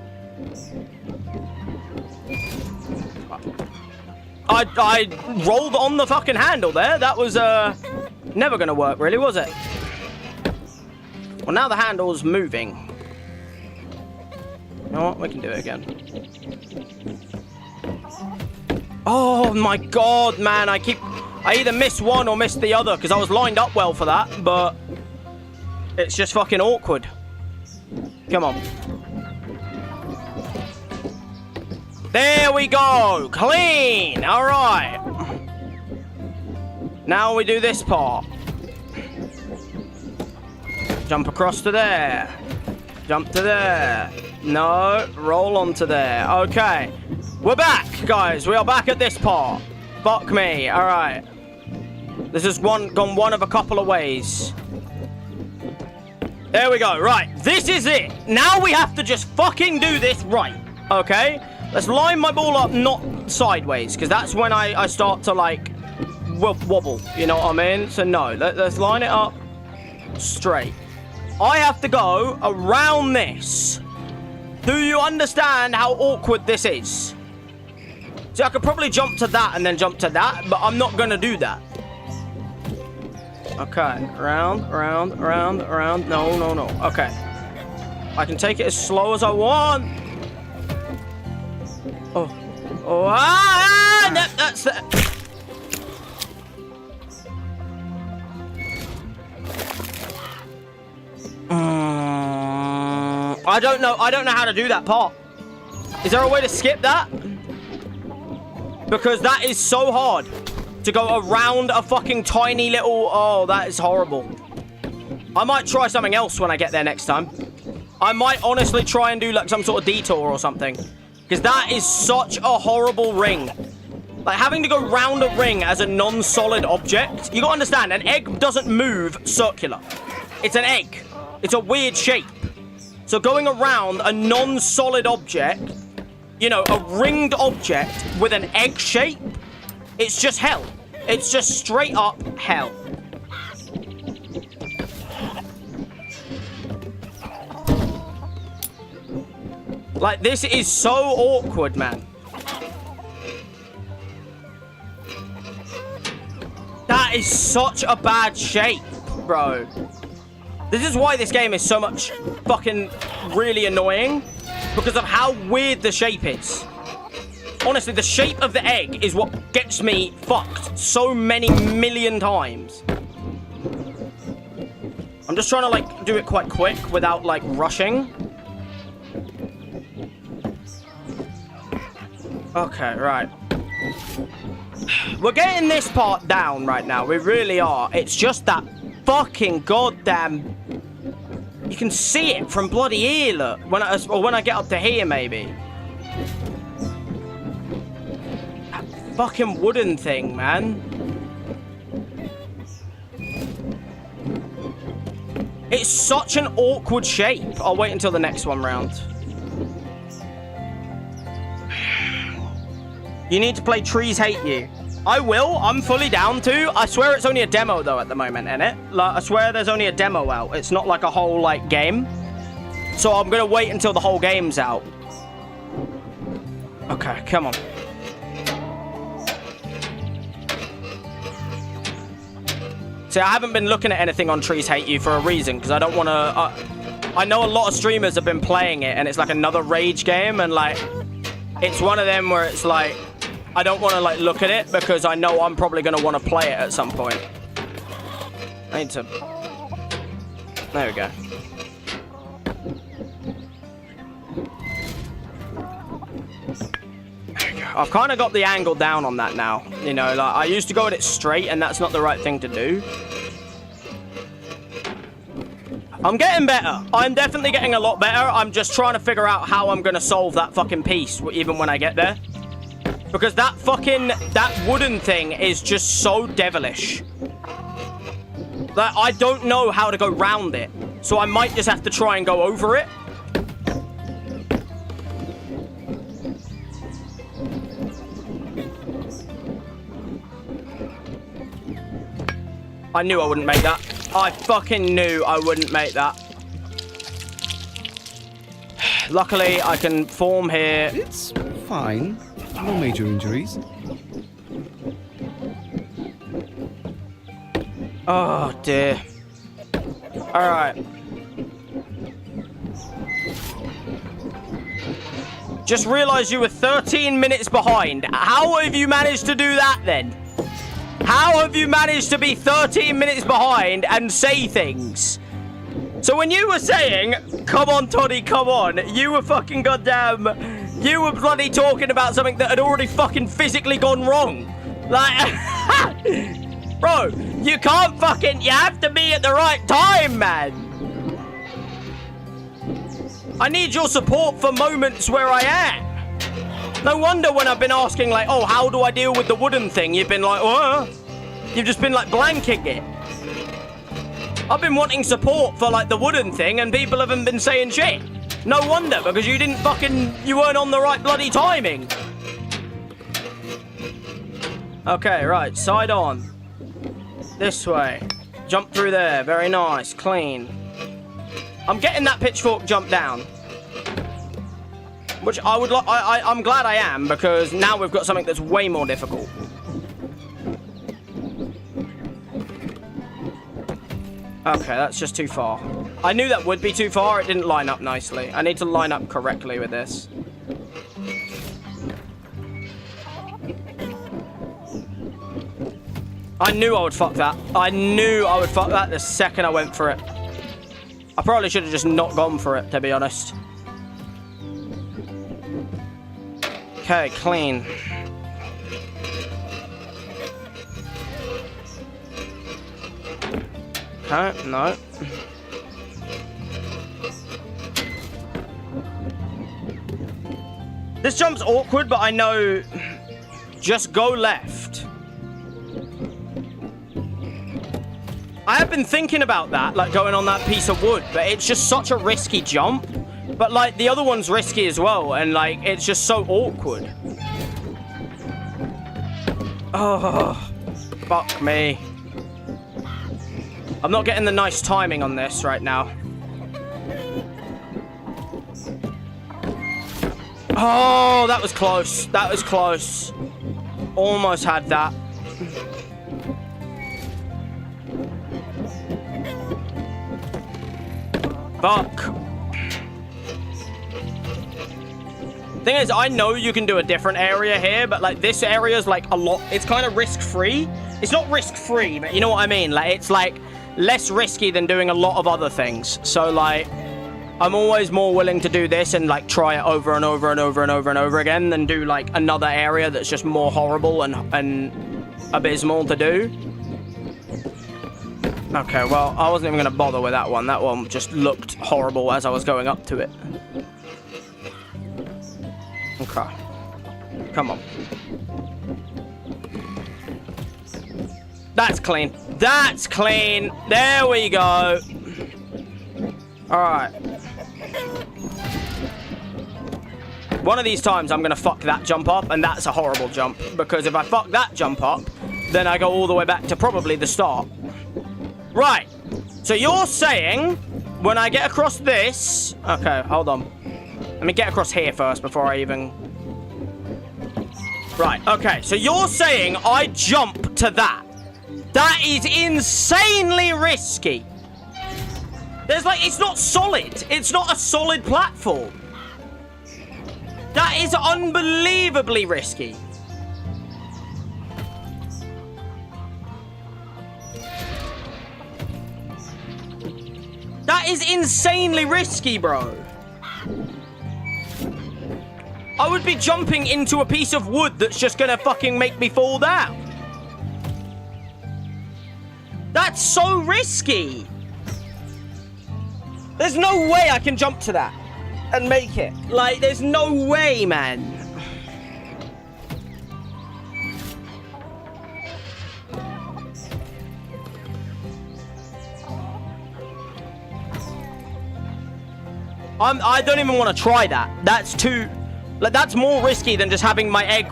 I rolled on the fucking handle there. That was, never gonna work, really, was it? Well, now the handle's moving. You know what? We can do it again. Oh, my God, man. I either miss one or miss the other, because I was lined up well for that, but... it's just fucking awkward. Come on. There we go. Clean. All right. Now we do this part. Jump across to there. Jump to there. No. Roll onto there. Okay. We're back, guys. We are back at this part. Fuck me. All right. This has gone one of a couple of ways. There we go. Right. This is it. Now we have to just fucking do this right. Okay? Let's line my ball up not sideways, because that's when I start to, like, wobble. You know what I mean? So, no. Let's line it up straight. I have to go around this. Do you understand how awkward this is? See, I could probably jump to that and then jump to that, but I'm not going to do that. Okay. Around. No. Okay. I can take it as slow as I want. That's the... I don't know how to do that part. Is there a way to skip that? Because that is so hard to go around a fucking tiny little... Oh, that is horrible. I might try something else when I get there next time. I might honestly try and do like some sort of detour or something. Because that is such a horrible ring. Like, having to go round a ring as a non-solid object. You gotta understand, an egg doesn't move circular. It's an egg. It's a weird shape. So going around a non-solid object, you know, a ringed object with an egg shape, it's just hell. It's just straight up hell. Like, this is so awkward, man. That is such a bad shape, bro. This is why this game is so much fucking really annoying. Because of how weird the shape is. Honestly, the shape of the egg is what gets me fucked so many million times. I'm just trying to, like, do it quite quick without, like, rushing. Okay, right. We're getting this part down right now. We really are. It's just that fucking goddamn... You can see it from bloody here, look. When I get up to here, maybe. That fucking wooden thing, man. It's such an awkward shape. I'll wait until the next one round. You need to play Trees Hate You. I will. I'm fully down to. I swear it's only a demo, though, at the moment, innit? Like, I swear there's only a demo out. It's not like a whole, like, game. So I'm going to wait until the whole game's out. Okay, come on. See, I haven't been looking at anything on Trees Hate You for a reason, because I don't want to... I know a lot of streamers have been playing it, and it's like another rage game, and, like, it's one of them where it's like... I don't want to, like, look at it because I know I'm probably going to want to play it at some point. I need to... There we go. There we go. I've kind of got the angle down on that now. You know, like, I used to go at it straight and that's not the right thing to do. I'm getting better. I'm definitely getting a lot better. I'm just trying to figure out how I'm going to solve that fucking piece even when I get there. Because that wooden thing is just so devilish. Like, I don't know how to go round it. So I might just have to try and go over it. I knew I wouldn't make that. I fucking knew I wouldn't make that. Luckily, I can form here. It's fine. No major injuries. Oh, dear. Alright. Just realized you were 13 minutes behind. How have you managed to do that, then? How have you managed to be 13 minutes behind and say things? So when you were saying, come on, Toddy, come on, you were fucking goddamn... You were bloody talking about something that had already fucking physically gone wrong. Like... Bro, you can't fucking... You have to be at the right time, man. I need your support for moments where I am. No wonder when I've been asking, like, oh, how do I deal with the wooden thing? You've been like, oh. You've just been, like, blanking it. I've been wanting support for, like, the wooden thing, and people haven't been saying shit. No wonder, because you weren't on the right bloody timing. Okay, right, side on. This way. Jump through there. Very nice. Clean. I'm getting that pitchfork jump down. Which I'm glad I am, because now we've got something that's way more difficult. Okay, that's just too far. I knew that would be too far. It didn't line up nicely. I need to line up correctly with this. I knew I would fuck that. I knew I would fuck that the second I went for it. I probably should have just not gone for it, to be honest. Okay, clean. Okay, no. This jump's awkward, but I know... Just go left. I have been thinking about that, like going on that piece of wood, but it's just such a risky jump. But, like, the other one's risky as well, and, like, it's just so awkward. Oh, fuck me. I'm not getting the nice timing on this right now. Oh, that was close. That was close. Almost had that. Fuck. Thing is, I know you can do a different area here, but like this area is like a lot. It's kind of risk-free. It's not risk-free, but you know what I mean. Like it's like less risky than doing a lot of other things. So like, I'm always more willing to do this and like try it over and over and over and over and over again than do like another area that's just more horrible and abysmal to do. Okay, well, I wasn't even going to bother with that one. That one just looked horrible as I was going up to it. Okay. Come on. That's clean. That's clean. There we go. Alright. One of these times I'm going to fuck that jump up, and that's a horrible jump. Because if I fuck that jump up, then I go all the way back to probably the start. Right. So you're saying when I get across this... Okay, hold on. Let me get across here first before I even... Right, okay. So you're saying I jump to that. That is insanely risky. There's like... It's not solid. It's not a solid platform. That is unbelievably risky. That is insanely risky, bro. I would be jumping into a piece of wood that's just gonna fucking make me fall down. That's so risky. There's no way I can jump to that and make it. Like, there's no way, man. I don't even want to try that. That's too... Like, that's more risky than just having my egg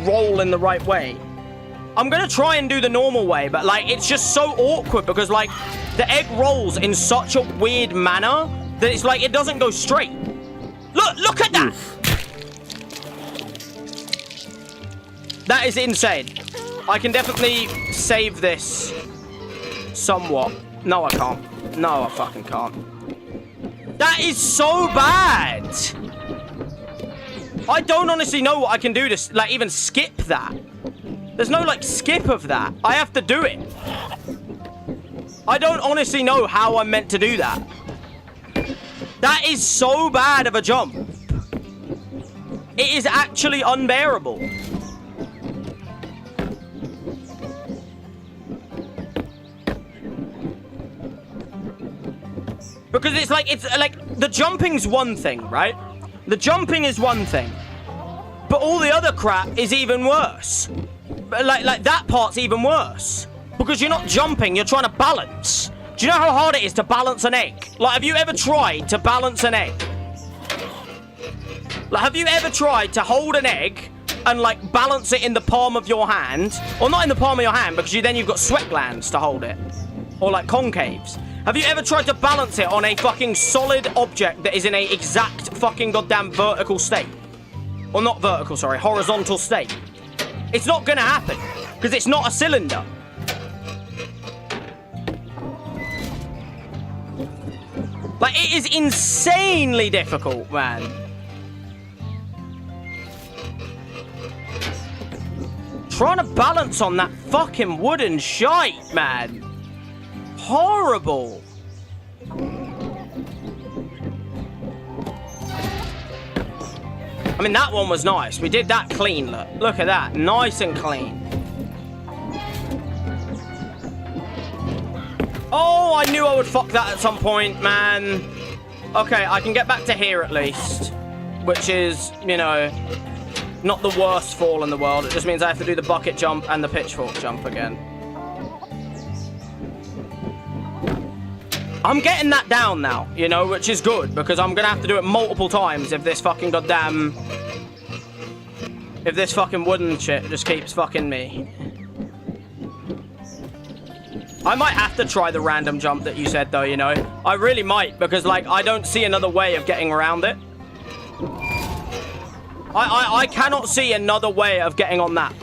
roll in the right way. I'm going to try and do the normal way, but, like, it's just so awkward because, like, the egg rolls in such a weird manner that it's like it doesn't go straight. Look at that! That is insane. I can definitely save this somewhat. No, I can't. No, I fucking can't. That is so bad. I don't honestly know what I can do to, like, even skip that. There's no, like, skip of that. I have to do it. I don't honestly know how I'm meant to do that. That is so bad of a jump. It is actually unbearable. Because it's like, the jumping's one thing, right? The jumping is one thing. But all the other crap is even worse. Like that part's even worse. Because you're not jumping, you're trying to balance. Do you know how hard it is to balance an egg? Like, have you ever tried to balance an egg? Like, have you ever tried to hold an egg and, like, balance it in the palm of your hand? Or not in the palm of your hand, because then you've got sweat glands to hold it. Or, like, concaves. Have you ever tried to balance it on a fucking solid object that is in a exact fucking goddamn vertical state? Or not vertical, sorry, horizontal state. It's not gonna happen, because it's not a cylinder. Like, it is insanely difficult, man. Trying to balance on that fucking wooden shite, man. Horrible. I mean, that one was nice. We did that clean, look. Look at that. Nice and clean. Oh, I knew I would fuck that at some point, man. Okay, I can get back to here at least. Which is, you know, not the worst fall in the world. It just means I have to do the bucket jump and the pitchfork jump again. I'm getting that down now, you know, which is good, because I'm gonna have to do it multiple times if this fucking goddamn... If this fucking wooden shit just keeps fucking me. I might have to try the random jump that you said, though, you know. I really might, because, like, I don't see another way of getting around it. I cannot see another way of getting on that.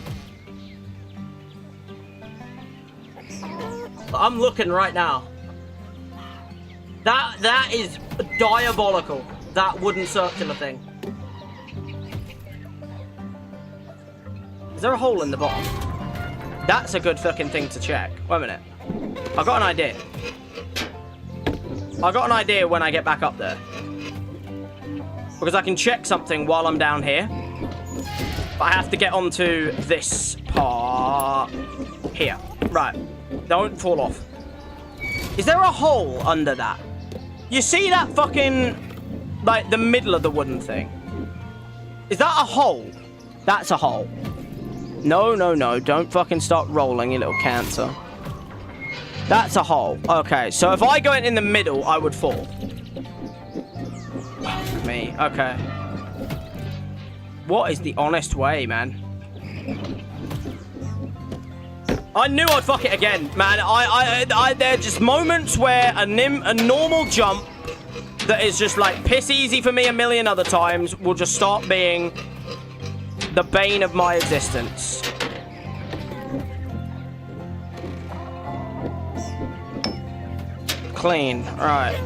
I'm looking right now. That is diabolical. That wooden circular thing. Is there a hole in the bottom? That's a good fucking thing to check. Wait a minute. I've got an idea. I got an idea when I get back up there. Because I can check something while I'm down here. But I have to get onto this part here. Right. Don't fall off. Is there a hole under that? You see that fucking, like, the middle of the wooden thing? Is that a hole? That's a hole. No, no, no. Don't fucking start rolling, you little cancer. That's a hole. Okay, so if I go in the middle, I would fall. Fuck me. Okay. What is the honest way, man? I knew I'd fuck it again, man. There are just moments where a normal jump that is just like piss easy for me a million other times will just start being the bane of my existence. Clean. All right.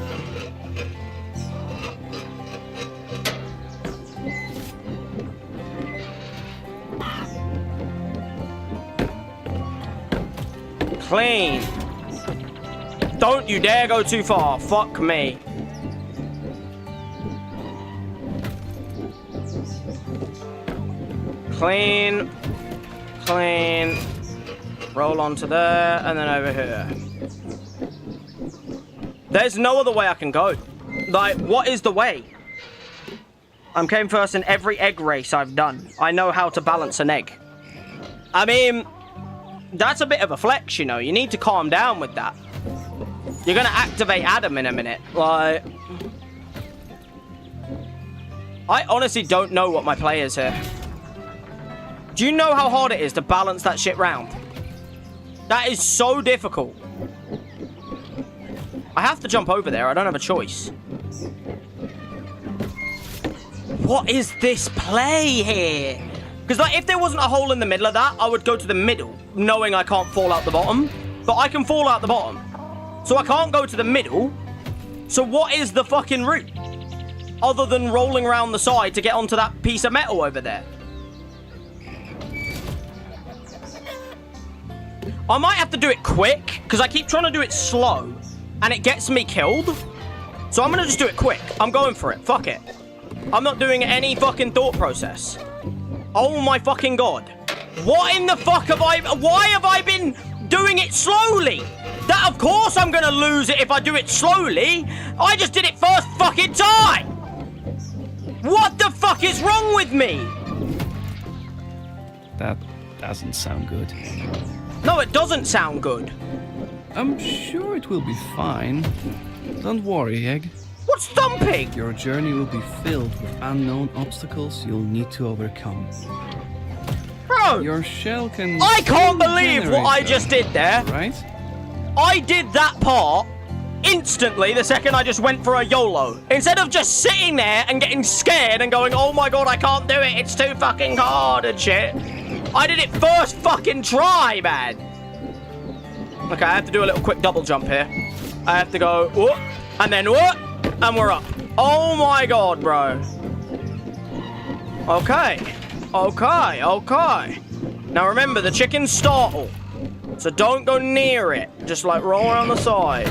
Clean. Don't you dare go too far. Fuck me. Clean. Clean. Roll onto there and then over here. There's no other way I can go. Like, what is the way? I'm came first in every egg race I've done. I know how to balance an egg. I mean... That's a bit of a flex, you know. You need to calm down with that. You're going to activate Adam in a minute. Like... I honestly don't know what my play is here. Do you know how hard it is to balance that shit round? That is so difficult. I have to jump over there. I don't have a choice. What is this play here? Because, like, if there wasn't a hole in the middle of that, I would go to the middle, knowing I can't fall out the bottom. But I can fall out the bottom. So I can't go to the middle. So what is the fucking route? Other than rolling around the side to get onto that piece of metal over there. I might have to do it quick, because I keep trying to do it slow, and it gets me killed. So I'm going to just do it quick. I'm going for it. Fuck it. I'm not doing any fucking thought process. Oh my fucking god. What in the fuck have I... Why have I been doing it slowly? That, of course I'm gonna lose it if I do it slowly. I just did it first fucking time. What the fuck is wrong with me? That doesn't sound good. No, it doesn't sound good. I'm sure it will be fine. Don't worry, Egg. What's thumping? Your journey will be filled with unknown obstacles you'll need to overcome. Bro, Your shell can... I can't believe what I just did there. Right? I did that part instantly the second I just went for a YOLO. Instead of just sitting there and getting scared and going, oh my god, I can't do it, it's too fucking hard and shit. I did it first fucking try, man. Okay, I have to do a little quick double jump here. I have to go, whoop, and then whoop, and we're up. Oh my god, bro. Okay. Okay, okay. Now remember, the chickens startle. So don't go near it. Just like roll around the side.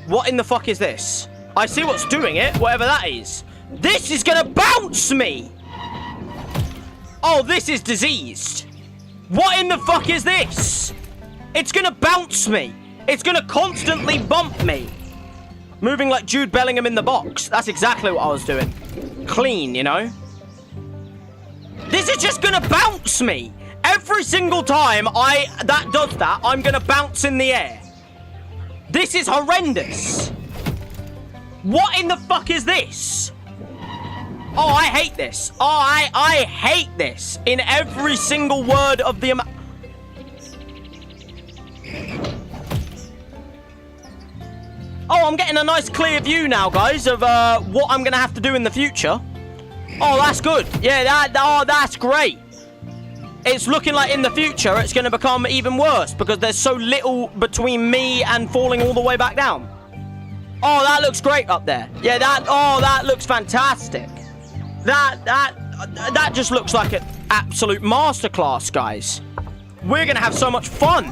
What in the fuck is this? I see what's doing it, whatever that is. This is gonna bounce me! Oh, this is diseased. What in the fuck is this? It's gonna bounce me. It's gonna constantly bump me. Moving like Jude Bellingham in the box. That's exactly what I was doing. Clean, you know? This is just gonna bounce me. Every single time that does that, I'm gonna bounce in the air. This is horrendous. What in the fuck is this? Oh, I hate this. Oh, I hate this. In every single word of the amount. Oh, I'm getting a nice clear view now, guys, of what I'm gonna have to do in the future. Oh, that's good. Yeah, that's great. It's looking like in the future it's going to become even worse because there's so little between me and falling all the way back down. Oh, that looks great up there. Yeah, that looks fantastic. That just looks like an absolute masterclass, guys. We're going to have so much fun.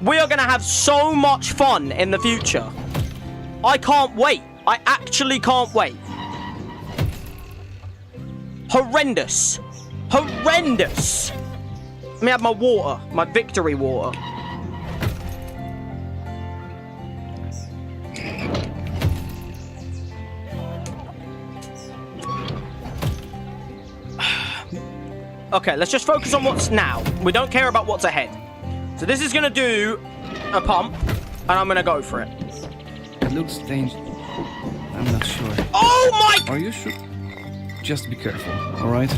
We are going to have so much fun in the future. I can't wait. I actually can't wait. Horrendous. Horrendous. Let me have my water. My victory water. Okay, let's just focus on what's now. We don't care about what's ahead. So this is going to do a pump, and I'm going to go for it. It looks dangerous. I'm not sure. Oh my... Are you sure? Just be careful, alright?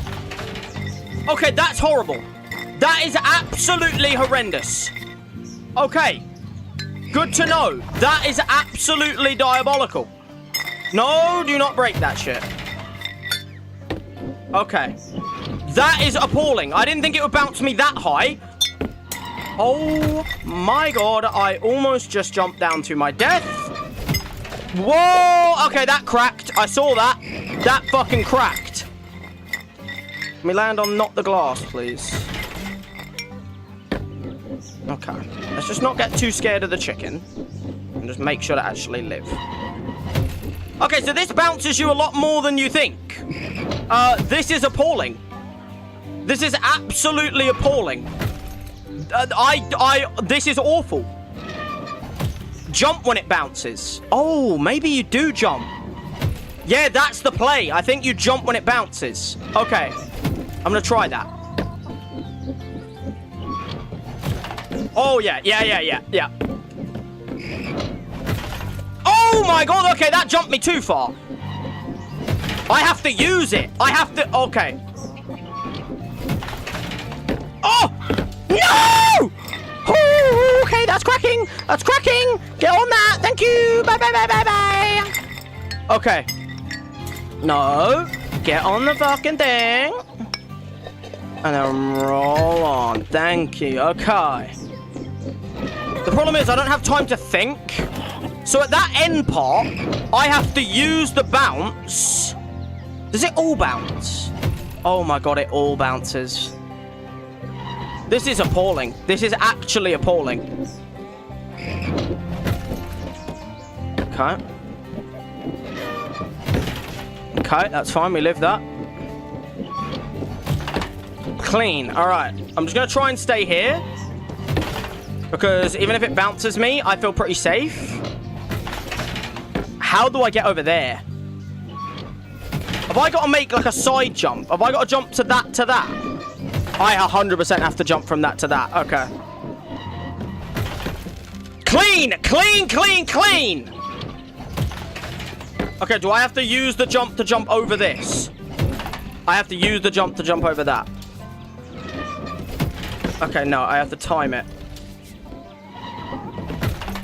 Okay, that's horrible. That is absolutely horrendous. Okay. Good to know. That is absolutely diabolical. No, do not break that shit. Okay. That is appalling. I didn't think it would bounce me that high. Oh my god, I almost just jumped down to my death. Whoa! Okay, that cracked. I saw that. That fucking cracked. Let me land on not the glass, please. Okay. Let's just not get too scared of the chicken. And just make sure to actually live. Okay, so this bounces you a lot more than you think. This is appalling. This is absolutely appalling. This is awful. Jump when it bounces. Oh, maybe you do jump. Yeah, that's the play. I think you jump when it bounces. Okay. I'm gonna try that. Oh, yeah. Oh, my God. Okay, that jumped me too far. I have to use it. I have to... Okay. Oh! No! Oh, okay, that's cracking. That's cracking. Get on that. Thank you. Bye, bye, bye, bye, bye. Okay. No. Get on the fucking thing. And then roll on. Thank you. Okay. The problem is I don't have time to think. So at that end part, I have to use the bounce. Does it all bounce? Oh my God, it all bounces. This is appalling. This is actually appalling. Okay. Okay, that's fine. We live that. Clean. All right. I'm just going to try and stay here. Because even if it bounces me, I feel pretty safe. How do I get over there? Have I got to make like a side jump? Have I got to jump to that to that? I 100% have to jump from that to that. Okay. Clean! Clean, clean, clean! Okay, do I have to use the jump to jump over this? I have to use the jump to jump over that. Okay, no, I have to time it.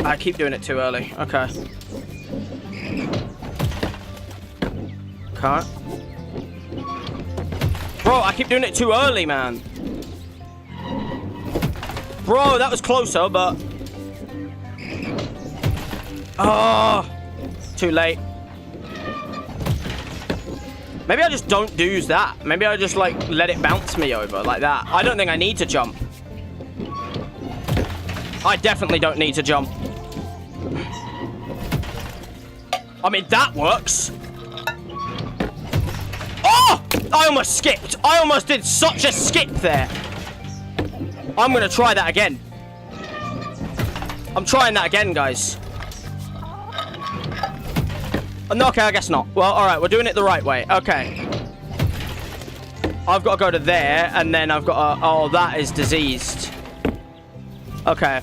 I keep doing it too early. Okay. Okay. Bro, I keep doing it too early, man. Bro, that was closer, but... Oh, too late. Maybe I just don't use that. Maybe I just, like, let it bounce me over like that. I don't think I need to jump. I definitely don't need to jump. I mean, that works. Oh! I almost skipped. I almost did such a skip there. I'm going to try that again. I'm trying that again, guys. No, okay, I guess not. Well, alright, we're doing it the right way. Okay. I've got to go to there, and then I've got to... Oh, that is diseased. Okay.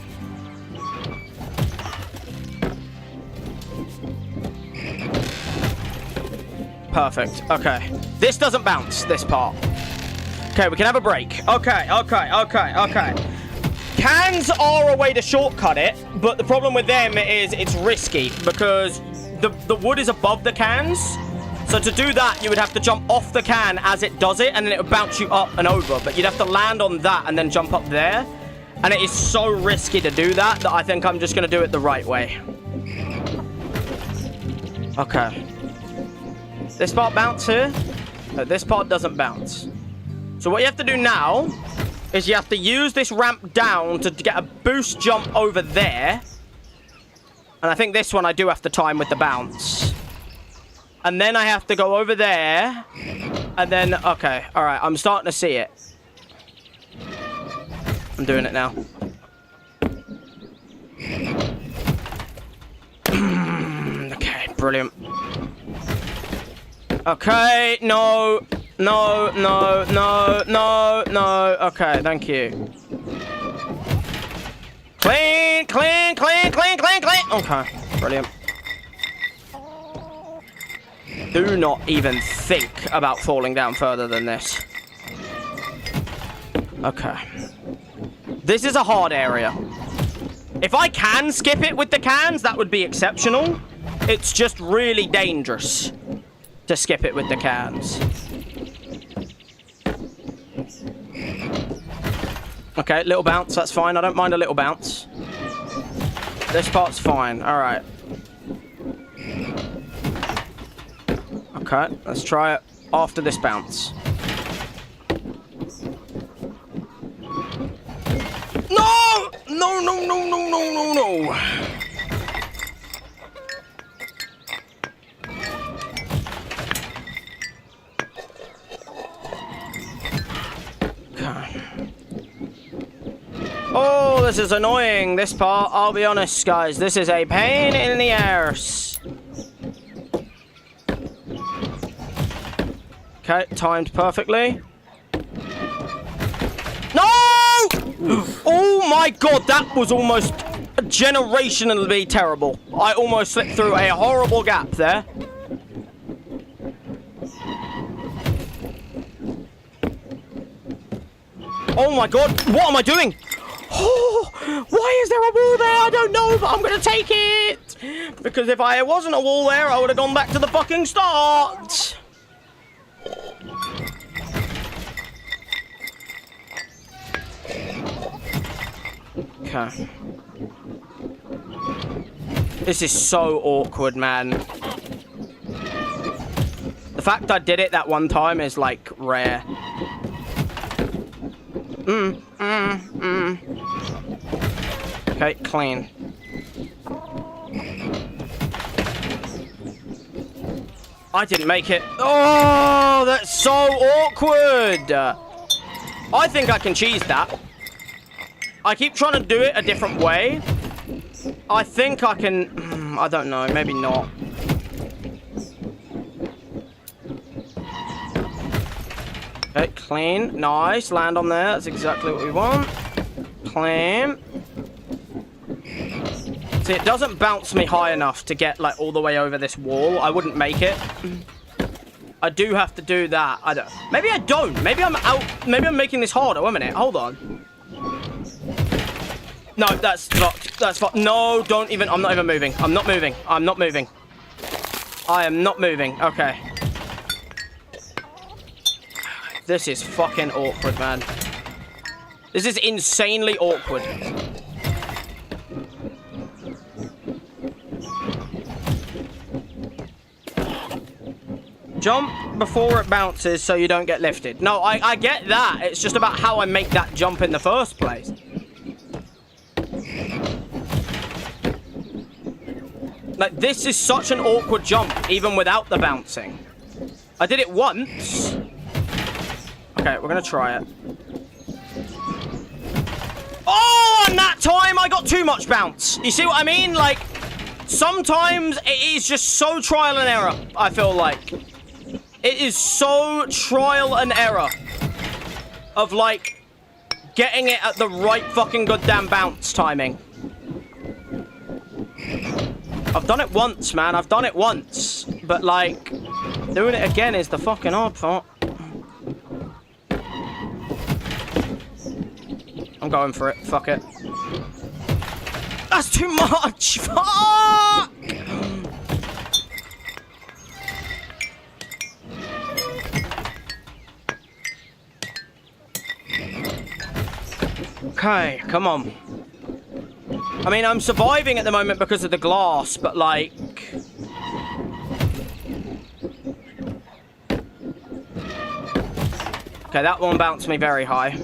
Perfect. Okay. This doesn't bounce, this part. Okay, we can have a break. Okay. Cans are a way to shortcut it, but the problem with them is it's risky, because... The wood is above the cans. So to do that, you would have to jump off the can as it does it, and then it would bounce you up and over. But you'd have to land on that and then jump up there. And it is so risky to do that that I think I'm just going to do it the right way. Okay. This part bounce here. This part doesn't bounce. So what you have to do now is you have to use this ramp down to get a boost jump over there. And I think this one I do have to time with the bounce. And then I have to go over there. And then, okay. All right, I'm starting to see it. I'm doing it now. Okay, brilliant. Okay, no. Okay, thank you. Clean. Okay, brilliant. Do not even think about falling down further than this. Okay. This is a hard area. If I can skip it with the cans, that would be exceptional. It's just really dangerous to skip it with the cans. Okay, little bounce, that's fine. I don't mind a little bounce. This part's fine. All right. Okay, let's try it after this bounce. No! No. Okay. Oh, this is annoying, this part. I'll be honest, guys. This is a pain in the arse. Okay, timed perfectly. No! Oh my god, that was almost generationally terrible. I almost slipped through a horrible gap there. Oh my god, what am I doing? Oh, why is there a wall there? I don't know, but I'm going to take it. Because if I wasn't a wall there, I would have gone back to the fucking start. Okay. This is so awkward, man. The fact I did it that one time is, like, rare. Okay, clean. I didn't make it. Oh, that's so awkward. I think I can cheese that. I keep trying to do it a different way. I think I can... I don't know, maybe not. Okay, clean. Nice. Land on there. That's exactly what we want. Clean. See, it doesn't bounce me high enough to get, like, all the way over this wall. I wouldn't make it. I do have to do that. I don't. Maybe I don't. Maybe I'm out. Maybe I'm making this harder. Wait a minute. Hold on. No, that's fucked. That's fucked. No, don't even. I'm not even moving. I'm not moving. I'm not moving. I am not moving. Okay. This is fucking awkward, man. This is insanely awkward. Jump before it bounces so you don't get lifted. No, I get that. It's just about how I make that jump in the first place. Like, this is such an awkward jump, even without the bouncing. I did it once. Okay, we're gonna try it. Oh, and that time I got too much bounce. You see what I mean? Like, sometimes it is just so trial and error, I feel like. It is so trial and error of, like, getting it at the right fucking goddamn bounce timing. I've done it once, man. I've done it once. But, like, doing it again is the fucking hard part. I'm going for it. Fuck it. That's too much! Fuck! Okay, come on. I mean, I'm surviving at the moment because of the glass, but like... Okay, that one bounced me very high.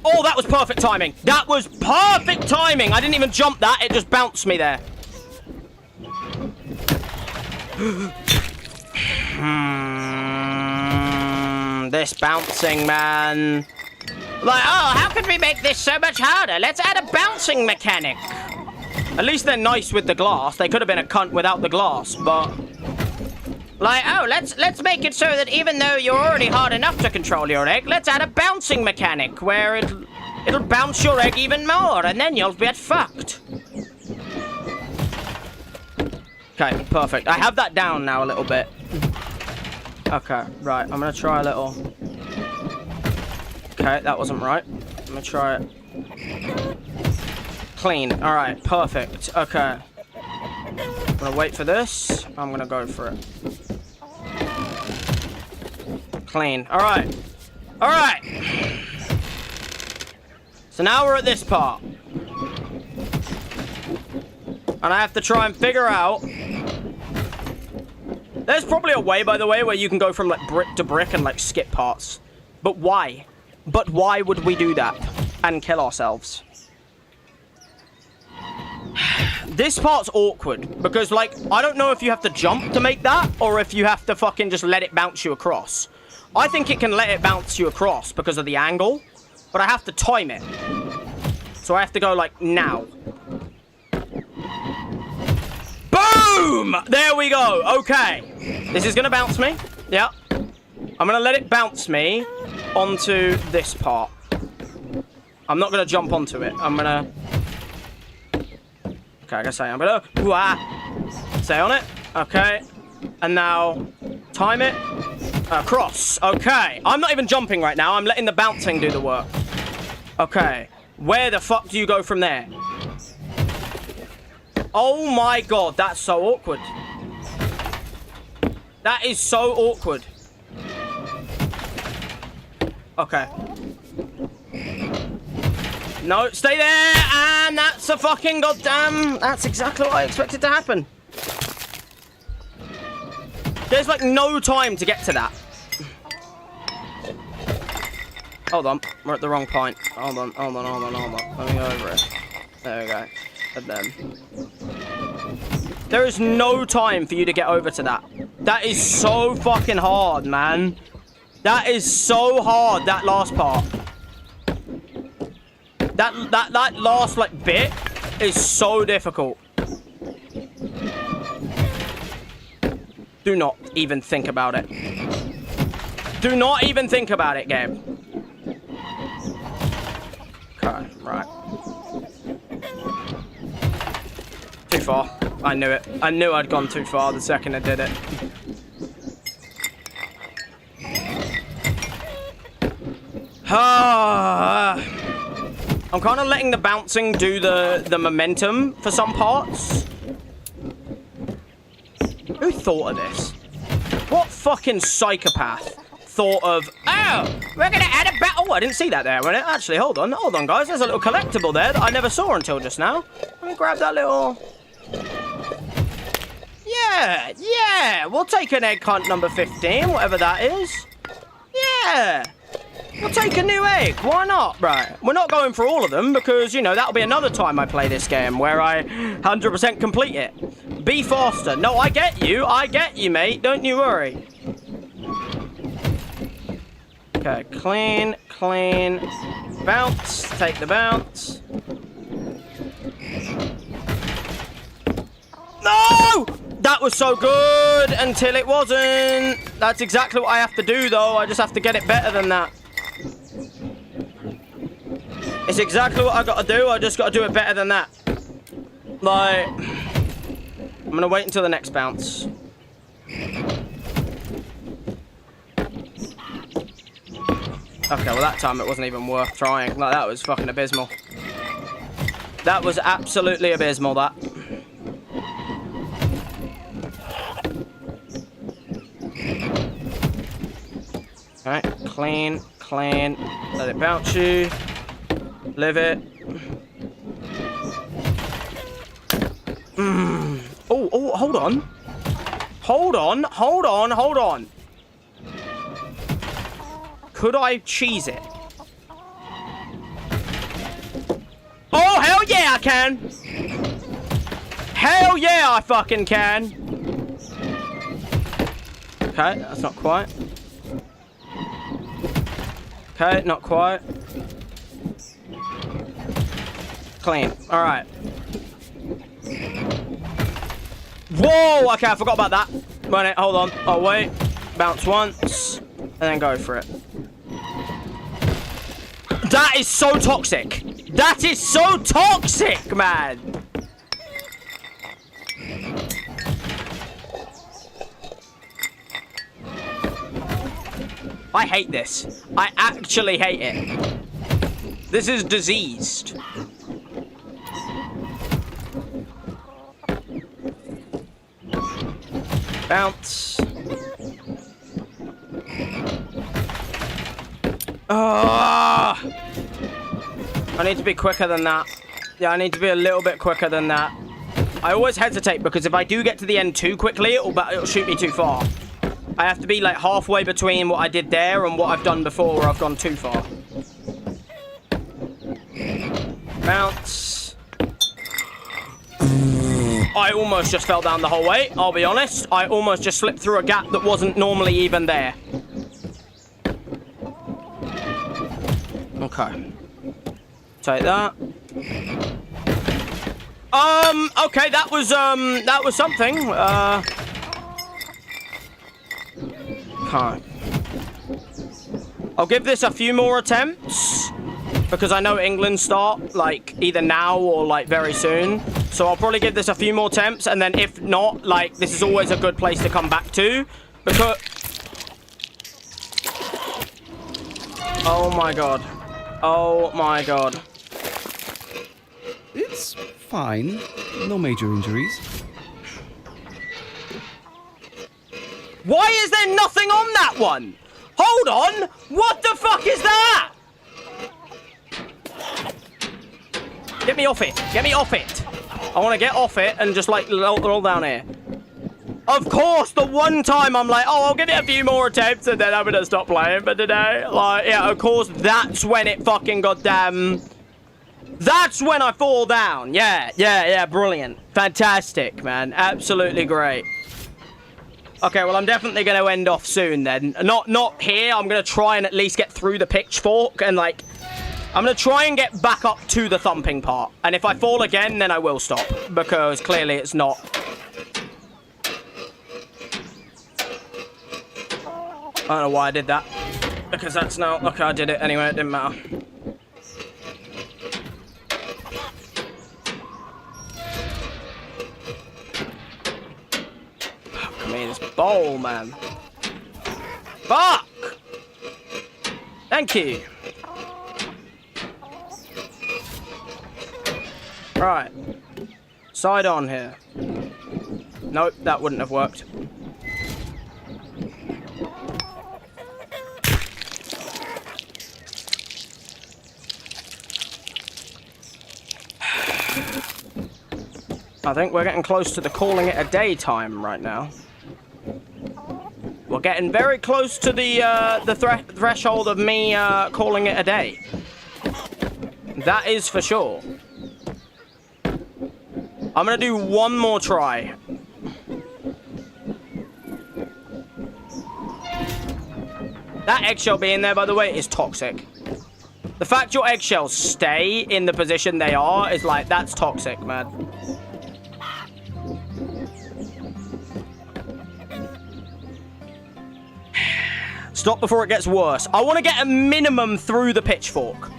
Oh, that was perfect timing. That was perfect timing. I didn't even jump that. It just bounced me there. This bouncing, man. Like, oh, how could we make this so much harder? Let's add a bouncing mechanic. At least they're nice with the glass. They could have been a cunt without the glass, but... Like, oh, let's make it so that even though you're already hard enough to control your egg, let's add a bouncing mechanic where it'll bounce your egg even more, and then you'll get fucked. Okay, perfect. I have that down now a little bit. Okay, right. I'm gonna try a little... Okay, that wasn't right. I'm gonna try it. Clean. Alright, perfect. Okay. I'm gonna wait for this. I'm gonna go for it. Clean. Alright. Alright! So now we're at this part. And I have to try and figure out... There's probably a way, by the way, where you can go from, like, brick to brick and, like, skip parts. But why? But why would we do that and kill ourselves? This part's awkward because, like, I don't know if you have to jump to make that or if you have to fucking just let it bounce you across. I think it can let it bounce you across because of the angle, but I have to time it. So I have to go, like, now. Boom! There we go. Okay. This is going to bounce me. Yeah. I'm going to let it bounce me onto this part. I'm not going to jump onto it. I'm going to... Okay, I guess I'm going to... Stay on it. Okay. And now, time it. Cross. Okay. I'm not even jumping right now. I'm letting the bouncing do the work. Okay. Where the fuck do you go from there? Oh my god, that's so awkward. That is so awkward. Okay. No, stay there, and that's a fucking goddamn... That's exactly what I expected to happen. There's, like, no time to get to that. Hold on, we're at the wrong point. Hold on. Let me go over it. There we go. And then... There is no time for you to get over to that. That is so fucking hard, man. That is so hard, that last part. That last, like, bit is so difficult. Do not even think about it. Do not even think about it, game. Okay, right. too far. I knew it. I knew I'd gone too far the second I did it. I'm kind of letting the bouncing do the momentum for some parts. Who thought of this? What fucking psychopath thought of, oh, we're gonna add a battle. Oh, I didn't see that there. Actually, hold on, guys. There's a little collectible there that I never saw until just now. Let me grab that little... Yeah, we'll take an egg hunt number 15, whatever that is. Yeah, we'll take a new egg, why not? Right, we're not going for all of them because, you know, that'll be another time I play this game where I 100% complete it. Be faster. No, I get you, mate, don't you worry. Okay, clean, bounce, take the bounce. No! That was so good until it wasn't. That's exactly what I have to do, though. I just have to get it better than that. It's exactly what I got to do. I just got to do it better than that. Like, I'm going to wait until the next bounce. Okay, well, that time it wasn't even worth trying. Like, that was fucking abysmal. That was absolutely abysmal, that. Alright, clean, let it bounce you, live it. Oh, hold on. Could I cheese it? Oh, hell yeah, I can! Hell yeah, I fucking can! Okay, that's not quite. Okay, not quite. Clean. All right. Whoa! Okay, I forgot about that. Wait, hold on. Oh, wait. Bounce once, and then go for it. That is so toxic. That is so toxic, man. I hate this. I actually hate it. This is diseased. Bounce. Ah! I need to be quicker than that. Yeah, I need to be a little bit quicker than that. I always hesitate because if I do get to the end too quickly, it'll shoot me too far. I have to be like halfway between what I did there and what I've done before where I've gone too far. Bounce. I almost just fell down the whole way, I'll be honest. I almost just slipped through a gap that wasn't normally even there. Okay. Take that. Okay, that was something. Okay. I'll give this a few more attempts because I know England start like either now or like very soon. So I'll probably give this a few more attempts, and then if not, like this is always a good place to come back to because oh my god. Oh my god. It's fine. No major injuries. Why is there nothing on that one? Hold on! What the fuck is that? Get me off it. Get me off it. I want to get off it and just like roll down here. Of course, the one time I'm like, oh, I'll give it a few more attempts and then I'm going to stop playing for today. Like, yeah, of course, that's when it fucking goddamn... That's when I fall down. Yeah, brilliant. Fantastic, man. Absolutely great. Okay, well, I'm definitely going to end off soon then. Not here. I'm going to try and at least get through the pitchfork and, like... I'm going to try and get back up to the thumping part. And if I fall again, then I will stop. Because clearly it's not... I don't know why I did that. Because that's now... Okay, I did it anyway. It didn't matter. this bowl, man. Fuck! Thank you. Right. Side on here. Nope, that wouldn't have worked. I think we're getting close to the calling it a day time right now. We're getting very close to the threshold of me calling it a day. That is for sure. I'm gonna do one more try. That eggshell being there, by the way, is toxic. The fact your eggshells stay in the position they are is like, that's toxic, man. Stop before it gets worse. I want to get a minimum through the pitchfork.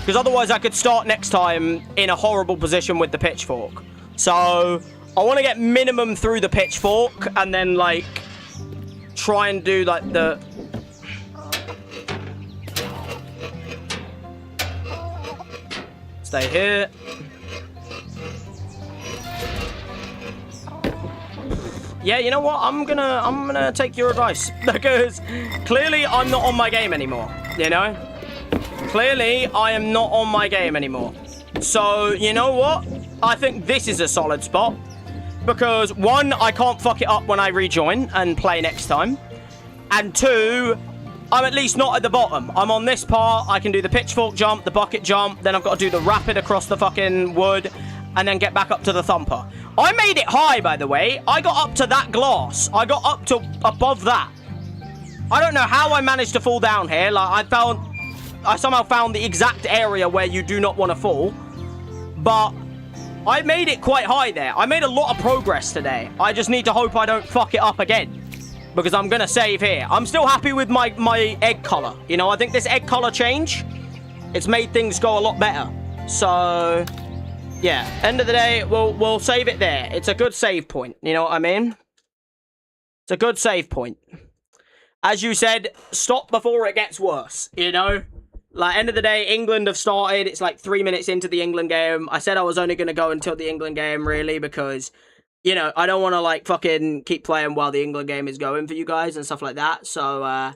Because otherwise I could start next time in a horrible position with the pitchfork. So, I want to get minimum through the pitchfork and then, like, try and do, like, the... Stay here. Yeah, you know what? I'm gonna take your advice because clearly I'm not on my game anymore, you know? Clearly I am not on my game anymore. So, you know what? I think this is a solid spot because one, I can't fuck it up when I rejoin and play next time. And two, I'm at least not at the bottom. I'm on this part. I can do the pitchfork jump, the bucket jump. Then I've got to do the rapid across the fucking wood and then get back up to the thumper. I made it high, by the way. I got up to that glass. I got up to above that. I don't know how I managed to fall down here. Like, I somehow found the exact area where you do not want to fall. But I made it quite high there. I made a lot of progress today. I just need to hope I don't fuck it up again. Because I'm going to save here. I'm still happy with my egg color. You know, I think this egg color change, it's made things go a lot better. So... yeah, end of the day, we'll save it there. It's a good save point, you know what I mean? It's a good save point. As you said, stop before it gets worse, you know? Like, end of the day, England have started. It's like 3 minutes into the England game. I said I was only going to go until the England game, really, because, you know, I don't want to, like, fucking keep playing while the England game is going for you guys and stuff like that. So,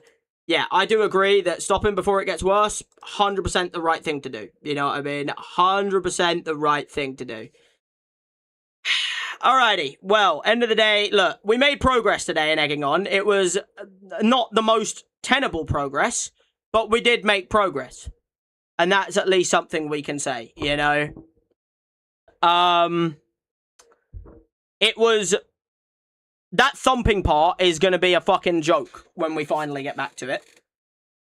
yeah, I do agree that stopping before it gets worse, 100% the right thing to do. You know what I mean? 100% the right thing to do. Alrighty, well, end of the day, look, we made progress today in egging on. It was not the most tenable progress, but we did make progress. And that's at least something we can say, you know? It was... that thumping part is going to be a fucking joke when we finally get back to it.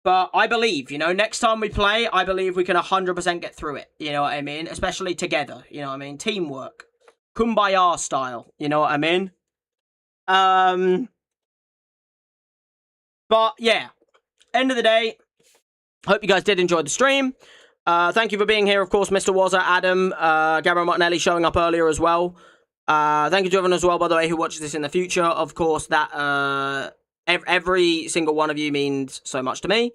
But I believe, you know, next time we play, I believe we can 100% get through it. You know what I mean? Especially together, you know what I mean? Teamwork. Kumbaya style, you know what I mean? But, yeah. End of the day, hope you guys did enjoy the stream. Thank you for being here, of course, Mr. Wazza, Adam, Gabriel Martinelli showing up earlier as well. Thank you to everyone as well, by the way, who watches this in the future. Of course, that every single one of you means so much to me.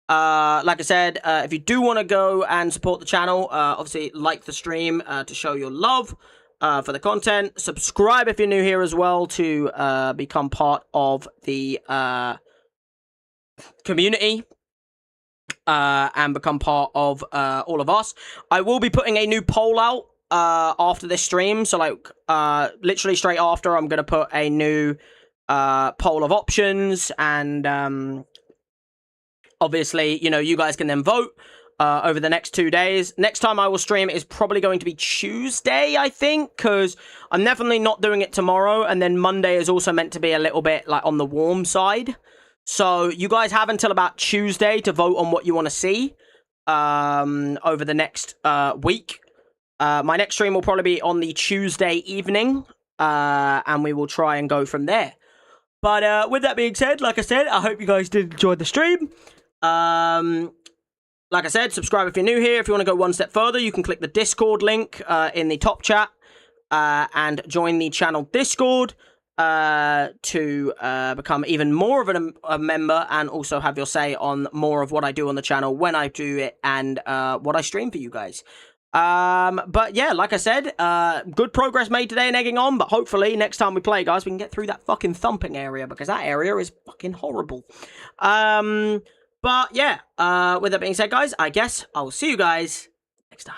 Like I said, if you do want to go and support the channel, obviously like the stream to show your love for the content. Subscribe if you're new here as well to become part of the community. And become part of all of us. I will be putting a new poll out after this stream, so like literally straight after, I'm gonna put a new poll of options, and obviously, you know, you guys can then vote over the next 2 days. Next time I will stream is probably going to be Tuesday, I think, because I'm definitely not doing it tomorrow, and then Monday is also meant to be a little bit like on the warm side. So you guys have until about Tuesday to vote on what you want to see over the next week. My next stream will probably be on the Tuesday evening, and we will try and go from there. But with that being said, like I said, I hope you guys did enjoy the stream. Like I said, subscribe if you're new here. If you want to go one step further, you can click the Discord link in the top chat and join the channel Discord. to become even more of a member and also have your say on more of what I do on the channel when I do it and what I stream for you guys. But yeah, like I said, good progress made today in egging on, but hopefully next time we play, guys, we can get through that fucking thumping area, because that area is fucking horrible. But yeah, with that being said, guys, I guess I'll see you guys next time.